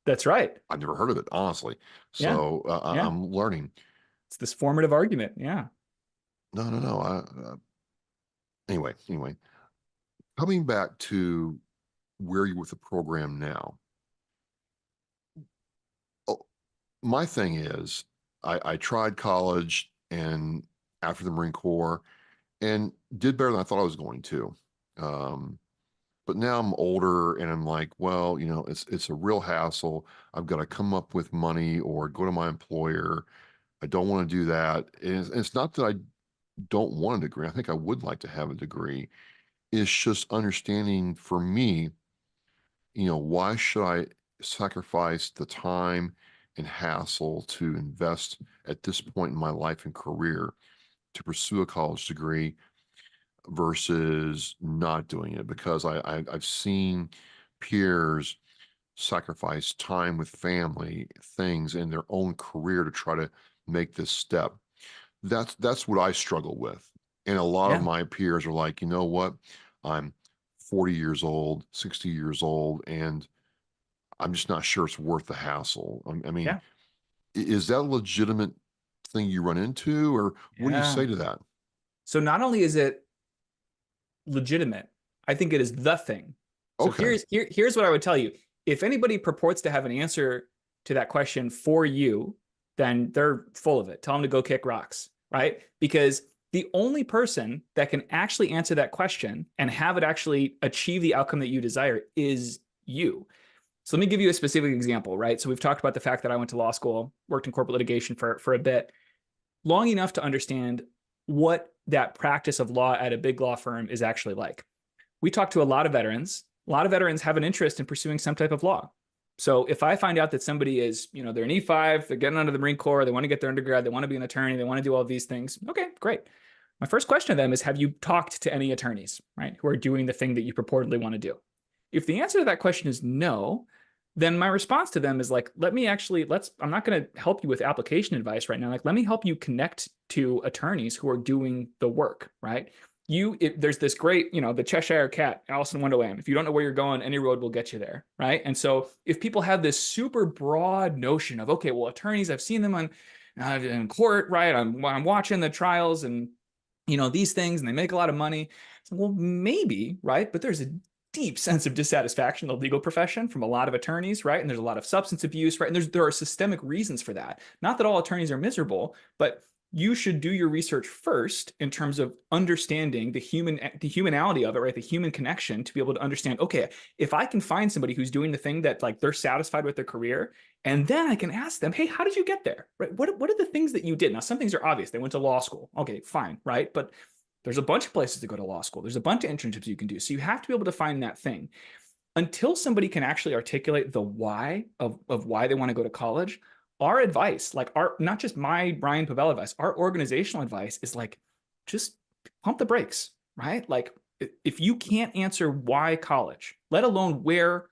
[SPEAKER 6] That's right.
[SPEAKER 5] I've never heard of it, honestly. So
[SPEAKER 6] Yeah.
[SPEAKER 5] I'm learning.
[SPEAKER 6] It's this formative argument. Yeah.
[SPEAKER 5] No. Anyway, coming back to where you're with the program now. Oh, my thing is, I tried college and after the Marine Corps and did better than I thought I was going to. But now I'm older and I'm like, well, it's a real hassle. I've got to come up with money or go to my employer. I don't want to do that. And it's not that I don't want a degree. I think I would like to have a degree. is just understanding for me, why should I sacrifice the time and hassle to invest at this point in my life and career to pursue a college degree versus not doing it? Because I've seen peers sacrifice time with family, things in their own career to try to make this step. That's what I struggle with. And a lot of
[SPEAKER 6] Yeah.
[SPEAKER 5] my peers are like, you know what? I'm 40 years old, 60 years old, and I'm just not sure it's worth the hassle. I mean,
[SPEAKER 6] Yeah.
[SPEAKER 5] is that a legitimate thing you run into, or what do you
[SPEAKER 6] Yeah.
[SPEAKER 5] say to that?
[SPEAKER 6] So not only is it legitimate, I think it is the thing. So
[SPEAKER 5] Okay.
[SPEAKER 6] here's what I would tell you. If anybody purports to have an answer to that question for you, then they're full of it. Tell them to go kick rocks, right? Because the only person that can actually answer that question and have it actually achieve the outcome that you desire is you. So let me give you a specific example, right? So we've talked about the fact that I went to law school, worked in corporate litigation for a bit, long enough to understand what that practice of law at a big law firm is actually like. We talk to a lot of veterans. A lot of veterans have an interest in pursuing some type of law. So if I find out that somebody is, they're an E5, they're getting out of the Marine Corps, they want to get their undergrad, they want to be an attorney, they want to do all these things. Okay, great. My first question to them is, have you talked to any attorneys, right, who are doing the thing that you purportedly want to do? If the answer to that question is no, then my response to them is like, I'm not going to help you with application advice right now. Like, let me help you connect to attorneys who are doing the work, right? There's this great, the Cheshire Cat, Alice in Wonderland. If you don't know where you're going, any road will get you there, right? And so if people have this super broad notion of, okay, well, attorneys, I've seen them in court, right? I'm watching the trials and, these things, and they make a lot of money. So, well, maybe, right? But there's a deep sense of dissatisfaction in the legal profession from a lot of attorneys, right? And there's a lot of substance abuse, right? And there are systemic reasons for that. Not that all attorneys are miserable, but you should do your research first in terms of understanding the humanality of it, right? The human connection, to be able to understand, okay, if I can find somebody who's doing the thing that like they're satisfied with their career, and then I can ask them, hey, how did you get there? Right? What are the things that you did? Now, some things are obvious. They went to law school. Okay, fine, right? But there's a bunch of places to go to law school. There's a bunch of internships you can do. So you have to be able to find that thing. Until somebody can actually articulate the why of why they want to go to college, our advice, like not just my Brian Pavel advice, our organizational advice is like, just pump the brakes, right? Like, if you can't answer why college, let alone where,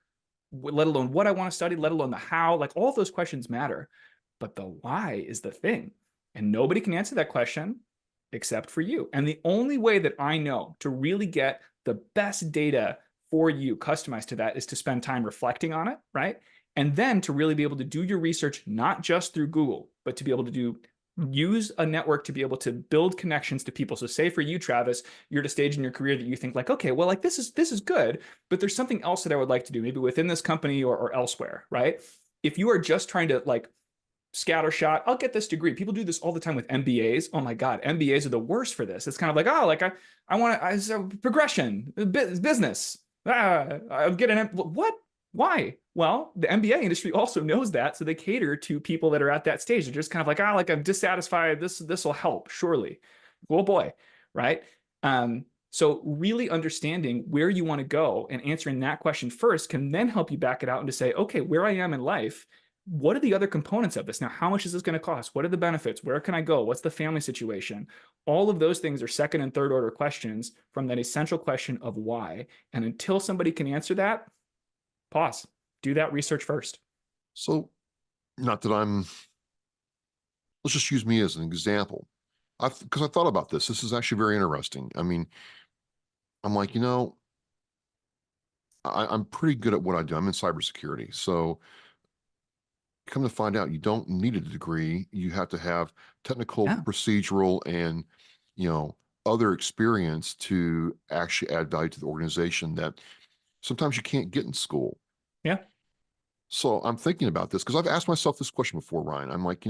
[SPEAKER 6] let alone what I want to study, let alone the how, like all of those questions matter. But the why is the thing. And nobody can answer that question except for you. And the only way that I know to really get the best data for you customized to that is to spend time reflecting on it, right? And then to really be able to do your research, not just through Google, but to be able to use a network to be able to build connections to people. So say for you, Travis, you're at a stage in your career that you think like, okay, well, like this is good, but there's something else that I would like to do, maybe within this company or elsewhere, right? If you are just trying to like scattershot, I'll get this degree. People do this all the time with MBAs. Oh my God, MBAs are the worst for this. It's kind of like, oh, like I want to, progression, business. I'll get an, what? Why? Well, the MBA industry also knows that. So they cater to people that are at that stage. They're just kind of like, like I'm dissatisfied. This will help, surely. Oh boy, right? So really understanding where you want to go and answering that question first can then help you back it out and to say, okay, where I am in life, what are the other components of this? Now, how much is this going to cost? What are the benefits? Where can I go? What's the family situation? All of those things are second and third order questions from that essential question of why. And until somebody can answer that, pause. Do that research first.
[SPEAKER 5] So, not that let's just use me as an example. Because I thought about this. This is actually very interesting. I mean, I'm like, I'm pretty good at what I do. I'm in cybersecurity. So come to find out, you don't need a degree. You have to have technical, procedural, and, other experience to actually add value to the organization that sometimes you can't get in school.
[SPEAKER 6] Yeah.
[SPEAKER 5] So I'm thinking about this because I've asked myself this question before, Ryan. I'm like,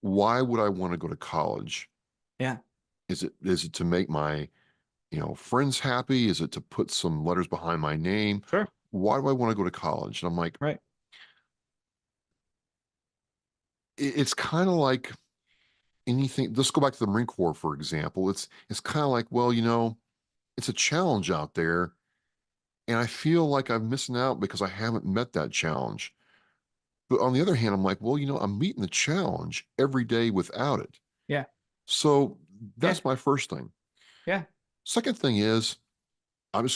[SPEAKER 5] why would I want to go to college?
[SPEAKER 6] Yeah.
[SPEAKER 5] Is it to make my, friends happy? Is it to put some letters behind my name?
[SPEAKER 6] Sure.
[SPEAKER 5] Why do I want to go to college? And I'm like,
[SPEAKER 6] right.
[SPEAKER 5] It's kind of like anything. Let's go back to the Marine Corps, for example. It's kind of like, well, it's a challenge out there. And I feel like I'm missing out because I haven't met that challenge. But on the other hand, I'm like, well, I'm meeting the challenge every day without it.
[SPEAKER 6] Yeah.
[SPEAKER 5] So
[SPEAKER 6] Yeah.
[SPEAKER 5] that's my first thing.
[SPEAKER 6] Yeah.
[SPEAKER 5] Second thing is, I'm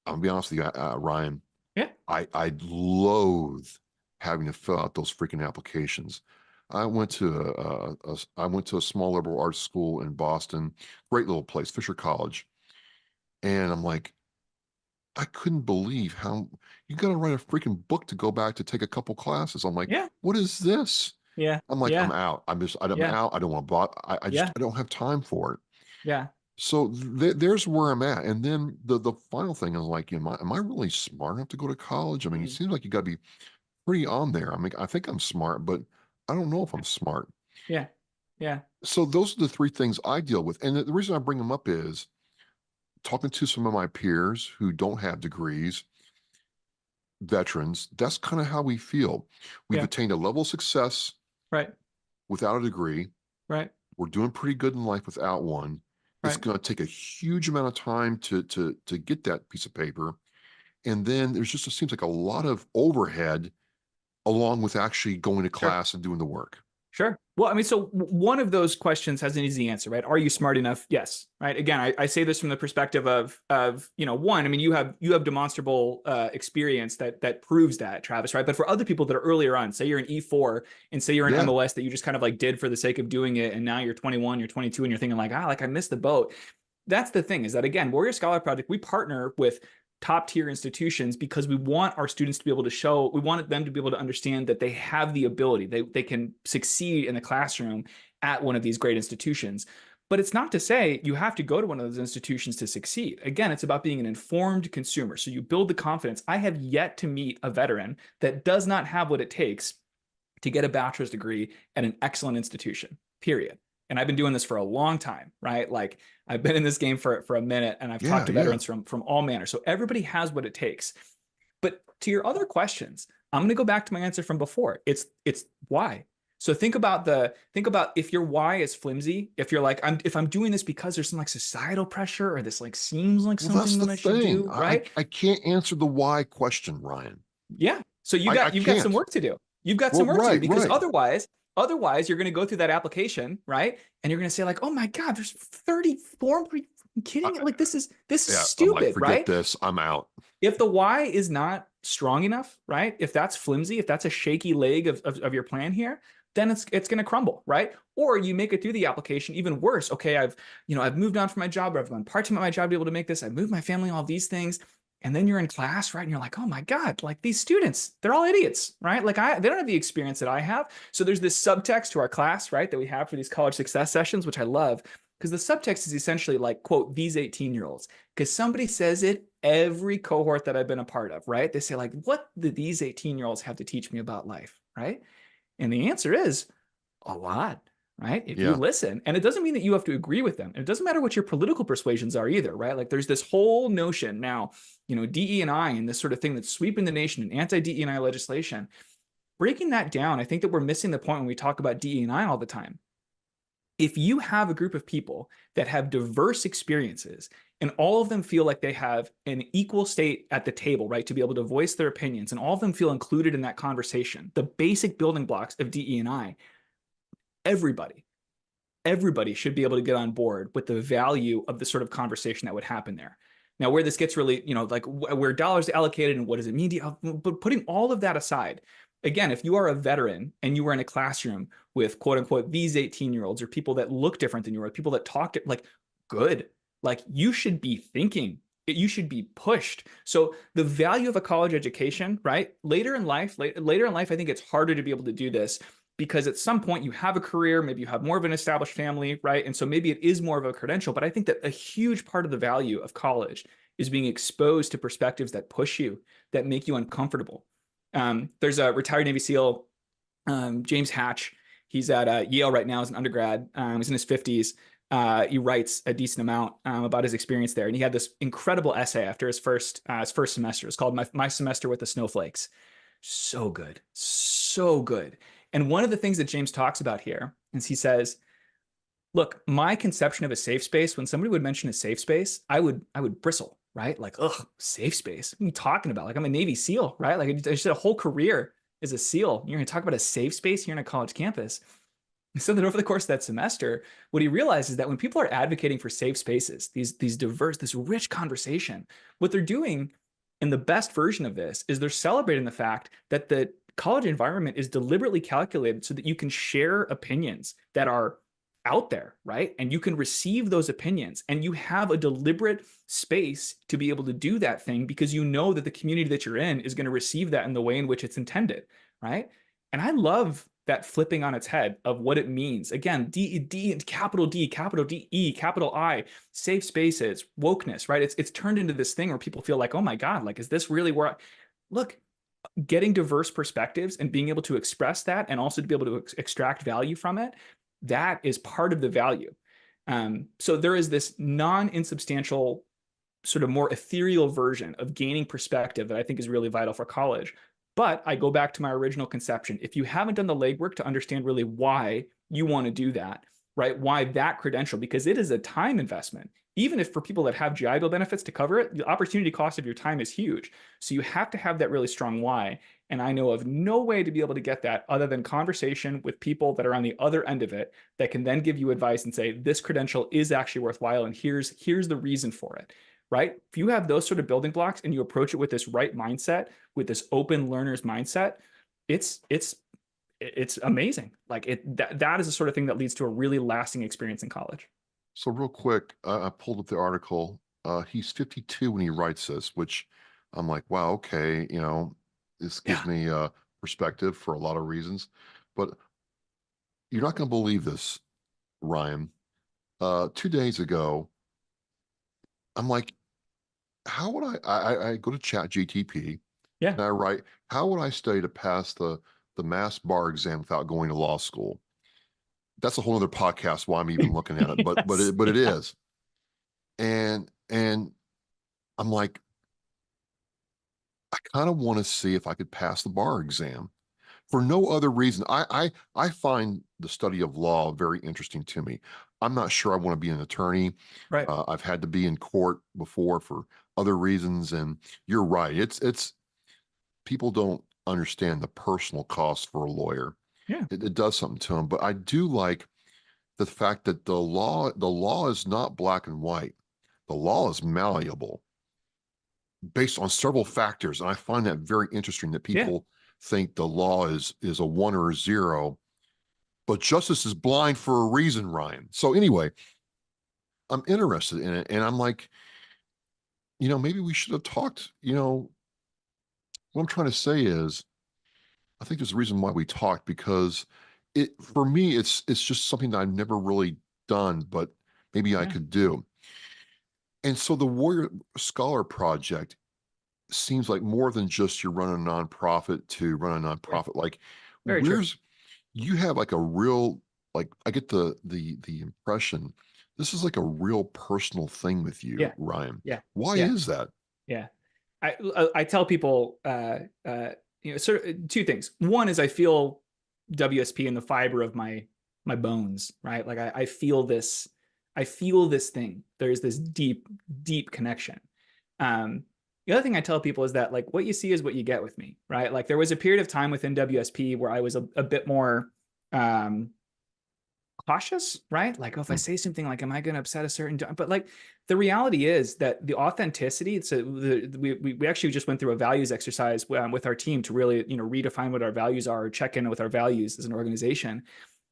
[SPEAKER 5] gonna be honest with you, Ryan.
[SPEAKER 6] Yeah.
[SPEAKER 5] I loathe having to fill out those freaking applications. I went to a small liberal arts school in Boston, great little place, Fisher College, and I'm like, I couldn't believe how you got to write a freaking book to go back to take a couple classes. I'm like,
[SPEAKER 6] Yeah.
[SPEAKER 5] what is this?
[SPEAKER 6] Yeah.
[SPEAKER 5] I'm like,
[SPEAKER 6] Yeah.
[SPEAKER 5] I'm out. I'm
[SPEAKER 6] Yeah.
[SPEAKER 5] out. I don't want to bother.
[SPEAKER 6] Yeah.
[SPEAKER 5] I don't have time for it.
[SPEAKER 6] Yeah.
[SPEAKER 5] So there's where I'm at. And then the final thing is like, am I really smart enough to go to college? I mean, it
[SPEAKER 6] Mhm.
[SPEAKER 5] seems like you got to be pretty on there. I mean, I think I'm smart, but I don't know if I'm smart.
[SPEAKER 6] Yeah. Yeah.
[SPEAKER 5] So those are the three things I deal with. And the reason I bring them up is talking to some of my peers who don't have degrees, veterans, that's kind of how we feel. We've
[SPEAKER 6] Yeah.
[SPEAKER 5] attained a level of success
[SPEAKER 6] Right.
[SPEAKER 5] without a degree.
[SPEAKER 6] Right.
[SPEAKER 5] We're doing pretty good in life without one. It's
[SPEAKER 6] Right.
[SPEAKER 5] going to take a huge amount of time to get that piece of paper. And then there's just, it seems like a lot of overhead along with actually going to
[SPEAKER 6] Sure.
[SPEAKER 5] class and doing the work.
[SPEAKER 6] Sure. Well, I mean, so one of those questions has an easy answer, right? Are you smart enough? Yes. Right. Again, I say this from the perspective of one, I mean, you have demonstrable experience that proves that, Travis, right? But for other people that are earlier on, say you're an E4 and say you're an MOS that you just kind of like did for the sake of doing it, and now you're 21, you're 22, and you're thinking like, I missed the boat. That's the thing, is that again, Warrior Scholar Project, we partner with top tier institutions because we want our students to be able to show, we want them to be able to understand that they have the ability, they can succeed in the classroom at one of these great institutions. But it's not to say you have to go to one of those institutions to succeed. Again, it's about being an informed consumer. So you build the confidence. I have yet to meet a veteran that does not have what it takes to get a bachelor's degree at an excellent institution, period. And I've been doing this for a long time, right? Like I've been in this game for a minute, and I've talked to veterans from all manners. So everybody has what it takes. But to your other questions, I'm going to go back to my answer from before. It's why. So think about if your why is flimsy, if you're like, if I'm doing this because there's some like societal pressure, or this like seems like something that I should do, right?
[SPEAKER 5] I can't answer the why question, Ryan.
[SPEAKER 6] Yeah. So you've got some work to do. You've got some work to do, because otherwise you're going to go through that application, right? And you're going to say like, oh my God, there's 30 forms. Are you kidding me? Like this is stupid, I'm like,
[SPEAKER 5] forget this. I'm out.
[SPEAKER 6] If the why is not strong enough, right? If that's flimsy, if that's a shaky leg of your plan here, then it's going to crumble, right? Or you make it through the application even worse. Okay, I've moved on from my job, or I've gone part-time at my job to be able to make this. I've moved my family, all these things. And then you're in class, right? And you're like, oh my God, like these students, they're all idiots, right? Like they don't have the experience that I have. So there's this subtext to our class, right, that we have for these college success sessions, which I love, because the subtext is essentially like, quote, these 18-year-olds, because somebody says it every cohort that I've been a part of, right? They say like, what do these 18-year-olds have to teach me about life, right? And the answer is a lot. Right? If you listen, and it doesn't mean that you have to agree with them. It doesn't matter what your political persuasions are either, right? Like there's this whole notion now, DE&I and this sort of thing that's sweeping the nation, and anti-DE&I legislation. Breaking that down, I think that we're missing the point when we talk about DE&I all the time. If you have a group of people that have diverse experiences, and all of them feel like they have an equal state at the table, right, to be able to voice their opinions, and all of them feel included in that conversation, the basic building blocks of DE&I, everybody should be able to get on board with the value of the sort of conversation that would happen there. Now, where this gets really, like where dollars allocated and what does it mean to you, but putting all of that aside, again, if you are a veteran and you are in a classroom with quote unquote these 18-year-olds, or people that look different than you, or people that talk like good, like you should be thinking, you should be pushed. So the value of a college education, right? Later in life, I think it's harder to be able to do this, because at some point you have a career, maybe you have more of an established family, right? And so maybe it is more of a credential, but I think that a huge part of the value of college is being exposed to perspectives that push you, that make you uncomfortable. There's a retired Navy SEAL, James Hatch. He's at Yale right now as an undergrad. He's in his 50s. He writes a decent amount about his experience there. And he had this incredible essay after his first semester. It's called My Semester with the Snowflakes. So good. So good. And one of the things that James talks about here is he says, Look, my conception of a safe space, when somebody would mention a safe space, I would bristle, right? Like, ugh, safe space. What are you talking about? Like, I'm a Navy SEAL, right? Like, I just did a whole career as a SEAL. You're going to talk about a safe space here on a college campus. So that over the course of that semester, what he realized is that when people are advocating for safe spaces, these diverse, this rich conversation, what they're doing in the best version of this is they're celebrating the fact that the college environment is deliberately calculated so that you can share opinions that are out there, right? And you can receive those opinions and you have a deliberate space to be able to do that thing because you know that the community that you're in is going to receive that in the way in which it's intended, right? And I love that flipping on its head of what it means. Again, capital D, capital D, E, capital I, safe spaces, wokeness, right? It's turned into this thing where people feel like, oh my God, like, is this really where look, getting diverse perspectives and being able to express that and also to be able to extract value from it, that is part of the value. So there is this non-insubstantial, sort of more ethereal version of gaining perspective that I think is really vital for college. But I go back to my original conception. If you haven't done the legwork to understand really why you want to do that, right? Why that credential, because it is a time investment. Even if for people that have GI Bill benefits to cover it, the opportunity cost of your time is huge. So you have to have that really strong why. And I know of no way to be able to get that other than conversation with people that are on the other end of it that can then give you advice and say, this credential is actually worthwhile. And here's the reason for it. Right? If you have those sort of building blocks and you approach it with this right mindset, with this open learner's mindset, it's amazing. Like that is the sort of thing that leads to a really lasting experience in college.
[SPEAKER 5] So real quick, I pulled up the article. He's 52 when he writes this, which I'm like, wow, okay, this gives me perspective for a lot of reasons. But you're not going to believe this, Ryan. 2 days ago, I'm like, how would I go to Chat GTP and I write, how would I study to pass the mass bar exam without going to law school? That's a whole other podcast why I'm even looking at it, but it is. And I'm like, I kind of want to see if I could pass the bar exam for no other reason. I find the study of law very interesting to me. I'm not sure I want to be an attorney.
[SPEAKER 6] Right.
[SPEAKER 5] I've had to be in court before for other reasons, and you're right. It's people don't understand the personal cost for a lawyer.
[SPEAKER 6] Yeah,
[SPEAKER 5] it does something to them. But I do like the fact that the law is not black and white. The law is malleable based on several factors, and I find that very interesting that people think the law is a 1 or a 0, but justice is blind for a reason, Ryan. So anyway, I'm interested in it, and I'm like, maybe we should have talked. What I'm trying to say is, I think there's a reason why we talked, because for me, it's just something that I've never really done, but maybe I could do. And so the Warrior Scholar Project seems like more than just you run a nonprofit to run a nonprofit. Like, you have like a real, like, I get the impression this is like a real personal thing with you, Ryan. Why is that?
[SPEAKER 6] I tell people, sort of 2 things. One is I feel WSP in the fiber of my bones, right? Like I feel this thing. There's this deep connection. The other thing I tell people is that, like, what you see is what you get with me, right? Like, there was a period of time within WSP where I was a bit more cautious, right? Like, if I say something, like, am I going to upset a certain, but like, the reality is that the authenticity, we actually just went through a values exercise with our team to really, redefine what our values are, check in with our values as an organization.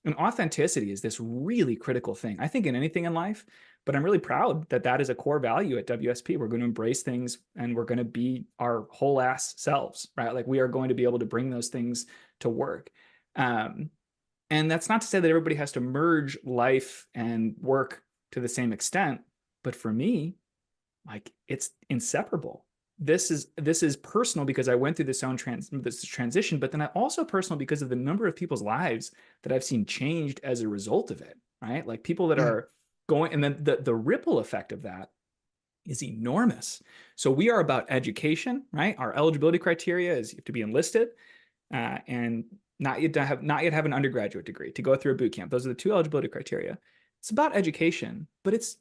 [SPEAKER 6] And authenticity is this really critical thing, I think, in anything in life. But I'm really proud that is a core value at WSP. We're going to embrace things and we're going to be our whole ass selves, right? Like, we are going to be able to bring those things to work. And that's not to say that everybody has to merge life and work to the same extent. But for me, like, it's inseparable. This is personal because I went through this transition, but then also personal because of the number of people's lives that I've seen changed as a result of it, right? Like, people that are going, and then the ripple effect of that is enormous. So we are about education, right? Our eligibility criteria is you have to be enlisted and not yet have an undergraduate degree to go through a boot camp. Those are the 2 eligibility criteria. It's about education, but it's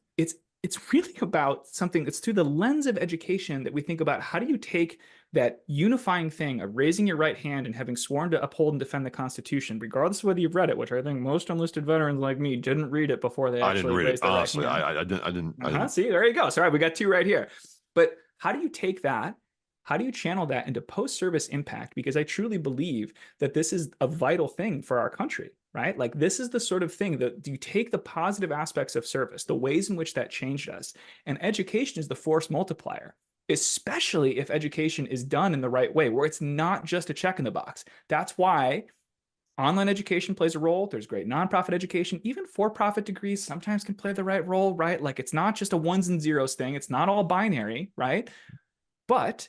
[SPEAKER 6] really about something that's through the lens of education that we think about how do you take that unifying thing of raising your right hand and having sworn to uphold and defend the Constitution, regardless of whether you've read it, which I think most enlisted veterans like me didn't read it before they
[SPEAKER 5] I didn't
[SPEAKER 6] actually
[SPEAKER 5] read it.
[SPEAKER 6] raised their right
[SPEAKER 5] Honestly,
[SPEAKER 6] hand.
[SPEAKER 5] I didn't.
[SPEAKER 6] See, there you go. So, all right, we got two right here. But how do you take that? How do you channel that into post-service impact? Because I truly believe that this is a vital thing for our country, right? Like this is the sort of thing that you take the positive aspects of service, the ways in which that changed us, and education is the force multiplier, especially if education is done in the right way, where it's not just a check in the box. That's why online education plays a role. There's great nonprofit education, even for-profit degrees sometimes can play the right role, right? Like it's not just a ones and zeros thing. It's not all binary, right? But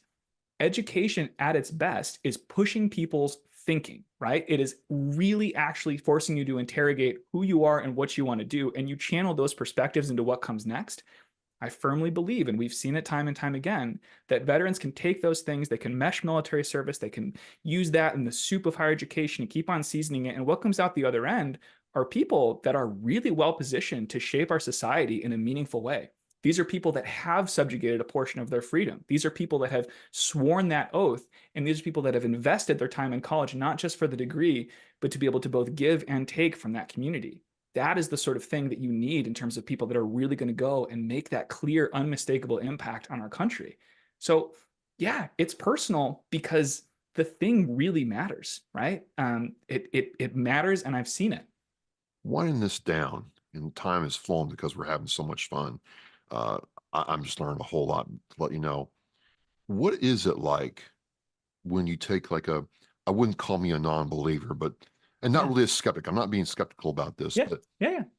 [SPEAKER 6] education at its best is pushing people's thinking, right? It is really actually forcing you to interrogate who you are and what you want to do, and you channel those perspectives into what comes next. I firmly believe, and we've seen it time and time again, that veterans can take those things, they can mesh military service, they can use that in the soup of higher education and keep on seasoning it. And what comes out the other end are people that are really well positioned to shape our society in a meaningful way. These are people that have subjugated a portion of their freedom. These are people that have sworn that oath. And these are people that have invested their time in college, not just for the degree, but to be able to both give and take from that community. That is the sort of thing that you need in terms of people that are really going to go and make that clear, unmistakable impact on our country. So yeah, it's personal because the thing really matters, right? It matters, and I've seen it.
[SPEAKER 5] Winding this down, and time has flown because we're having so much fun. I'm just learning a whole lot to let you know. What is it like when you take like I wouldn't call me a non-believer, but, and not really a skeptic. I'm not being skeptical about this, but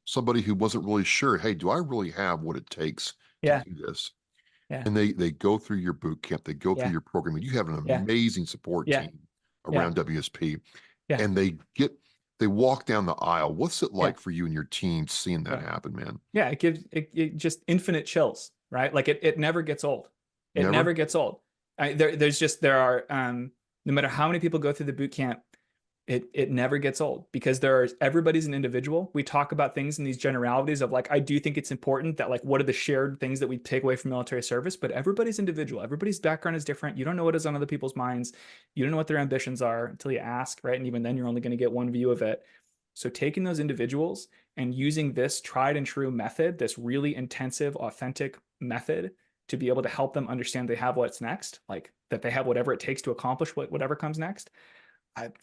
[SPEAKER 5] somebody who wasn't really sure, hey, do I really have what it takes to do this? And they go through your boot camp, they go through your program, and you have an amazing support team around WSP, and they walk down the aisle. What's it like for you and your team seeing that happen, man?
[SPEAKER 6] Yeah, it gives it just infinite chills, right? Like it never gets old. It never gets old. There are no matter how many people go through the boot camp, it never gets old because everybody's an individual. We talk about things in these generalities of like, I do think it's important that like, what are the shared things that we take away from military service, but everybody's individual. Everybody's background is different. You don't know what is on other people's minds. You don't know what their ambitions are until you ask, right? And even then you're only going to get one view of it. So taking those individuals and using this tried and true method, this really intensive, authentic method to be able to help them understand they have what's next, like that they have whatever it takes to accomplish whatever comes next.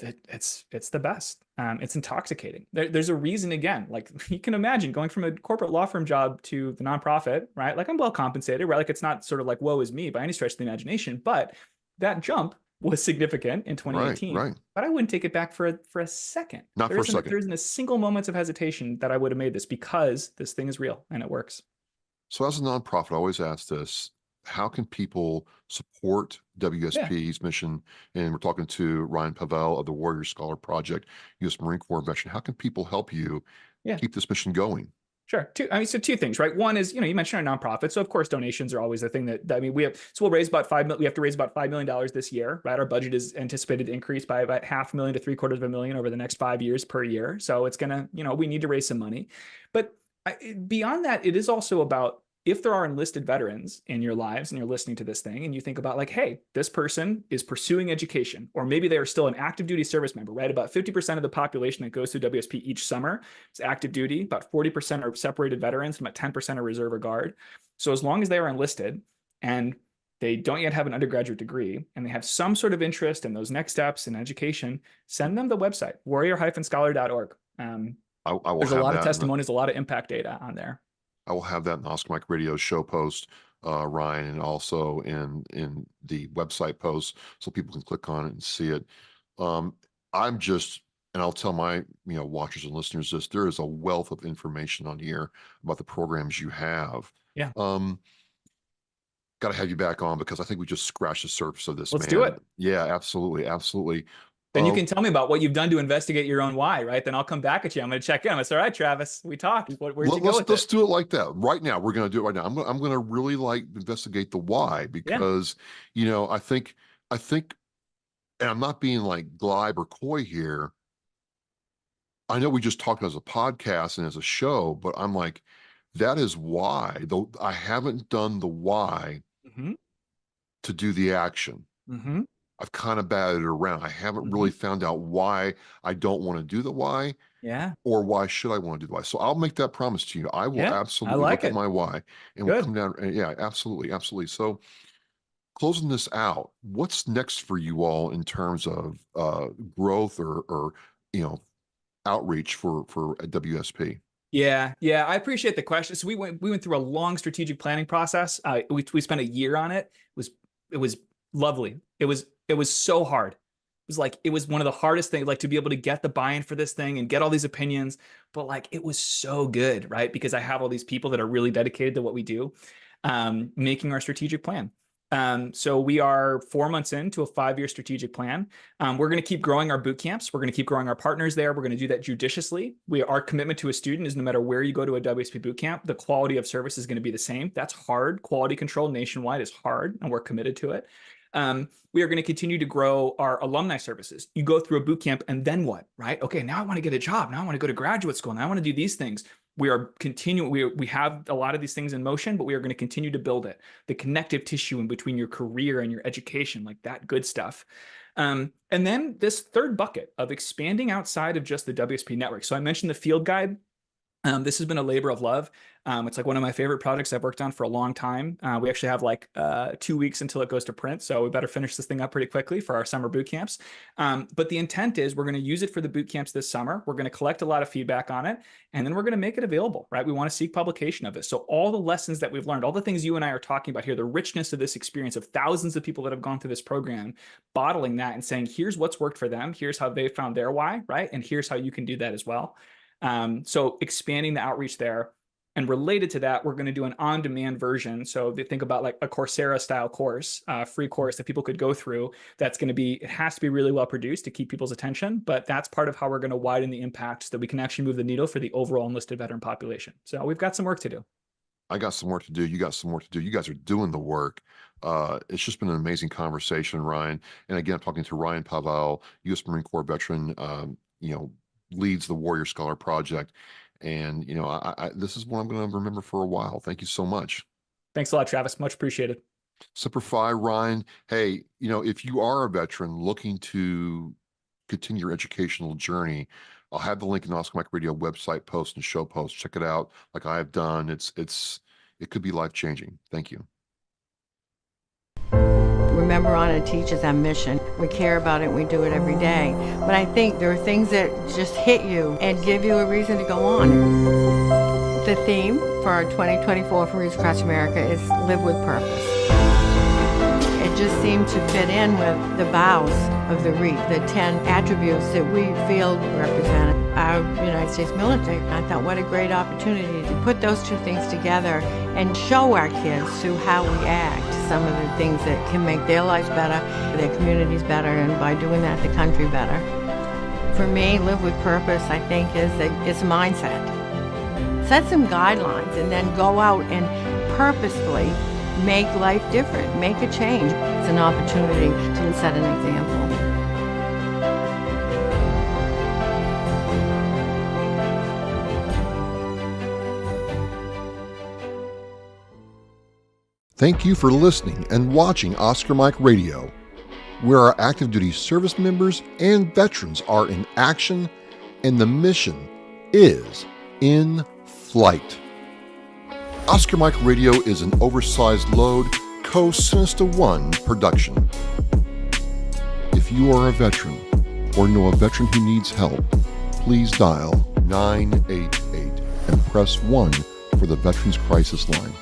[SPEAKER 6] It's the best. It's intoxicating. There's a reason, again, like you can imagine going from a corporate law firm job to the nonprofit, right? Like I'm well compensated, right? Like it's not sort of like woe is me by any stretch of the imagination, but that jump was significant in 2018.
[SPEAKER 5] Right.
[SPEAKER 6] But I wouldn't take it back for a second.
[SPEAKER 5] Not for a second.
[SPEAKER 6] There isn't a single moment of hesitation that I would have made this because this thing is real and it works.
[SPEAKER 5] So as a nonprofit, I always ask this, how can people support WSP's mission? And we're talking to Ryan Pavel of the Warrior Scholar Project, U.S. Marine Corps veteran. How can people help you keep this mission going?
[SPEAKER 6] Sure. Two things, right? One is, you mentioned our nonprofit. So of course, donations are always the thing we'll raise about we have to raise about $5 million this year, right? Our budget is anticipated to increase by about $500,000 to $750,000 over the next 5 years per year. So it's going to, we need to raise some money. But beyond that, it is also about, if there are enlisted veterans in your lives and you're listening to this thing and you think about like, hey, this person is pursuing education, or maybe they are still an active duty service member, right? About 50% of the population that goes through WSP each summer is active duty. About 40% are separated veterans, and about 10% are reserve or guard. So as long as they are enlisted and they don't yet have an undergraduate degree and they have some sort of interest in those next steps in education, send them the website, warrior-scholar.org. There's a lot of testimonies, a lot of impact data on there.
[SPEAKER 5] I will have that in the Oscar Mike Radio show post, Ryan, and also in the website post so people can click on it and see it. And I'll tell my watchers and listeners this, there is a wealth of information on here about the programs you have.
[SPEAKER 6] Yeah.
[SPEAKER 5] Got to have you back on because I think we just scratched the surface of this.
[SPEAKER 6] Let's do it.
[SPEAKER 5] Yeah, absolutely.
[SPEAKER 6] Then you can tell me about what you've done to investigate your own why, right? Then I'll come back at you. I'm going to check in. I'm going to say, all right, Travis, we talked. Where'd you go with
[SPEAKER 5] let's do it like that. Right now, we're going to do it right now. I'm going to really investigate the why because, I think, and I'm not being like glib or coy here. I know we just talked as a podcast and as a show, but I'm like, that is why, though I haven't done the why to do the action. I've kind of batted it around. I haven't really found out why I don't want to do the why.
[SPEAKER 6] Yeah.
[SPEAKER 5] Or why should I want to do the why? So I'll make that promise to you. I will absolutely look at my why, and we'll come down. Yeah, absolutely. Absolutely. So closing this out, what's next for you all in terms of growth or outreach for WSP?
[SPEAKER 6] Yeah, I appreciate the question. So we went through a long strategic planning process. We spent a year on it. It was lovely. It was so hard. It was one of the hardest things, like, to be able to get the buy-in for this thing and get all these opinions. But like, it was so good, right? Because I have all these people that are really dedicated to what we do, making our strategic plan. So we are 4 months into a 5-year strategic plan. We're going to keep growing our boot camps. We're going to keep growing our partners there. We're going to do that judiciously. Our commitment to a student is no matter where you go to a WSP boot camp, the quality of service is going to be the same. That's hard. Quality control nationwide is hard, and we're committed to it. We are going to continue to grow our alumni services. You go through a boot camp and then what, right? Okay, now I want to get a job. Now I want to go to graduate school. Now I want to do these things. We are continuing. We have a lot of these things in motion, but we are going to continue to build it. The connective tissue in between your career and your education, like that good stuff. And then this third bucket of expanding outside of just the WSP network. So I mentioned the field guide. This has been a labor of love. It's like one of my favorite projects I've worked on for a long time. We actually have like 2 weeks until it goes to print. So we better finish this thing up pretty quickly for our summer boot camps. But the intent is we're going to use it for the boot camps this summer. We're going to collect a lot of feedback on it, and then we're going to make it available, right? We want to seek publication of it. So all the lessons that we've learned, all the things you and I are talking about here, the richness of this experience of thousands of people that have gone through this program, bottling that and saying, here's what's worked for them. Here's how they found their why, right? And here's how you can do that as well. So expanding the outreach there. And related to that, we're going to do an on-demand version. So they think about like a Coursera style course, free course that people could go through. That's going to be, it has to be really well produced to keep people's attention, but that's part of how we're going to widen the impact so that we can actually move the needle for the overall enlisted veteran population. So we've got some work to do.
[SPEAKER 5] I got some work to do. You got some work to do. You guys are doing the work. It's just been an amazing conversation, Ryan. And again, I'm talking to Ryan Pavel, U.S. Marine Corps veteran, leads the Warrior Scholar Project. And, this is what I'm going to remember for a while. Thank you so much.
[SPEAKER 6] Thanks a lot, Travis. Much appreciated.
[SPEAKER 5] Semper Fi, Ryan. Hey, if you are a veteran looking to continue your educational journey, I'll have the link in the Oscar Mike Radio website post and show post. Check it out like I have done. It could be life-changing. Thank you.
[SPEAKER 7] Remember on it teaches our mission. We care about it and we do it every day. But I think there are things that just hit you and give you a reason to go on. The theme for our 2024 for Reach Across America is Live with Purpose. It just seemed to fit in with the vows of the REAP, the 10 attributes that we feel represent our United States military. I thought, what a great opportunity to put those two things together and show our kids through how we act some of the things that can make their lives better, their communities better, and by doing that, the country better. For me, Live with Purpose, I think, it's a mindset. Set some guidelines and then go out and purposefully make life different, make a change. It's an opportunity to set an example.
[SPEAKER 5] Thank you for listening and watching Oscar Mike Radio, where our active duty service members and veterans are in action and the mission is in flight. Oscar Mike Radio is an oversized load Co-Sinista One production. If you are a veteran or know a veteran who needs help, please dial 988 and press 1 for the Veterans Crisis Line.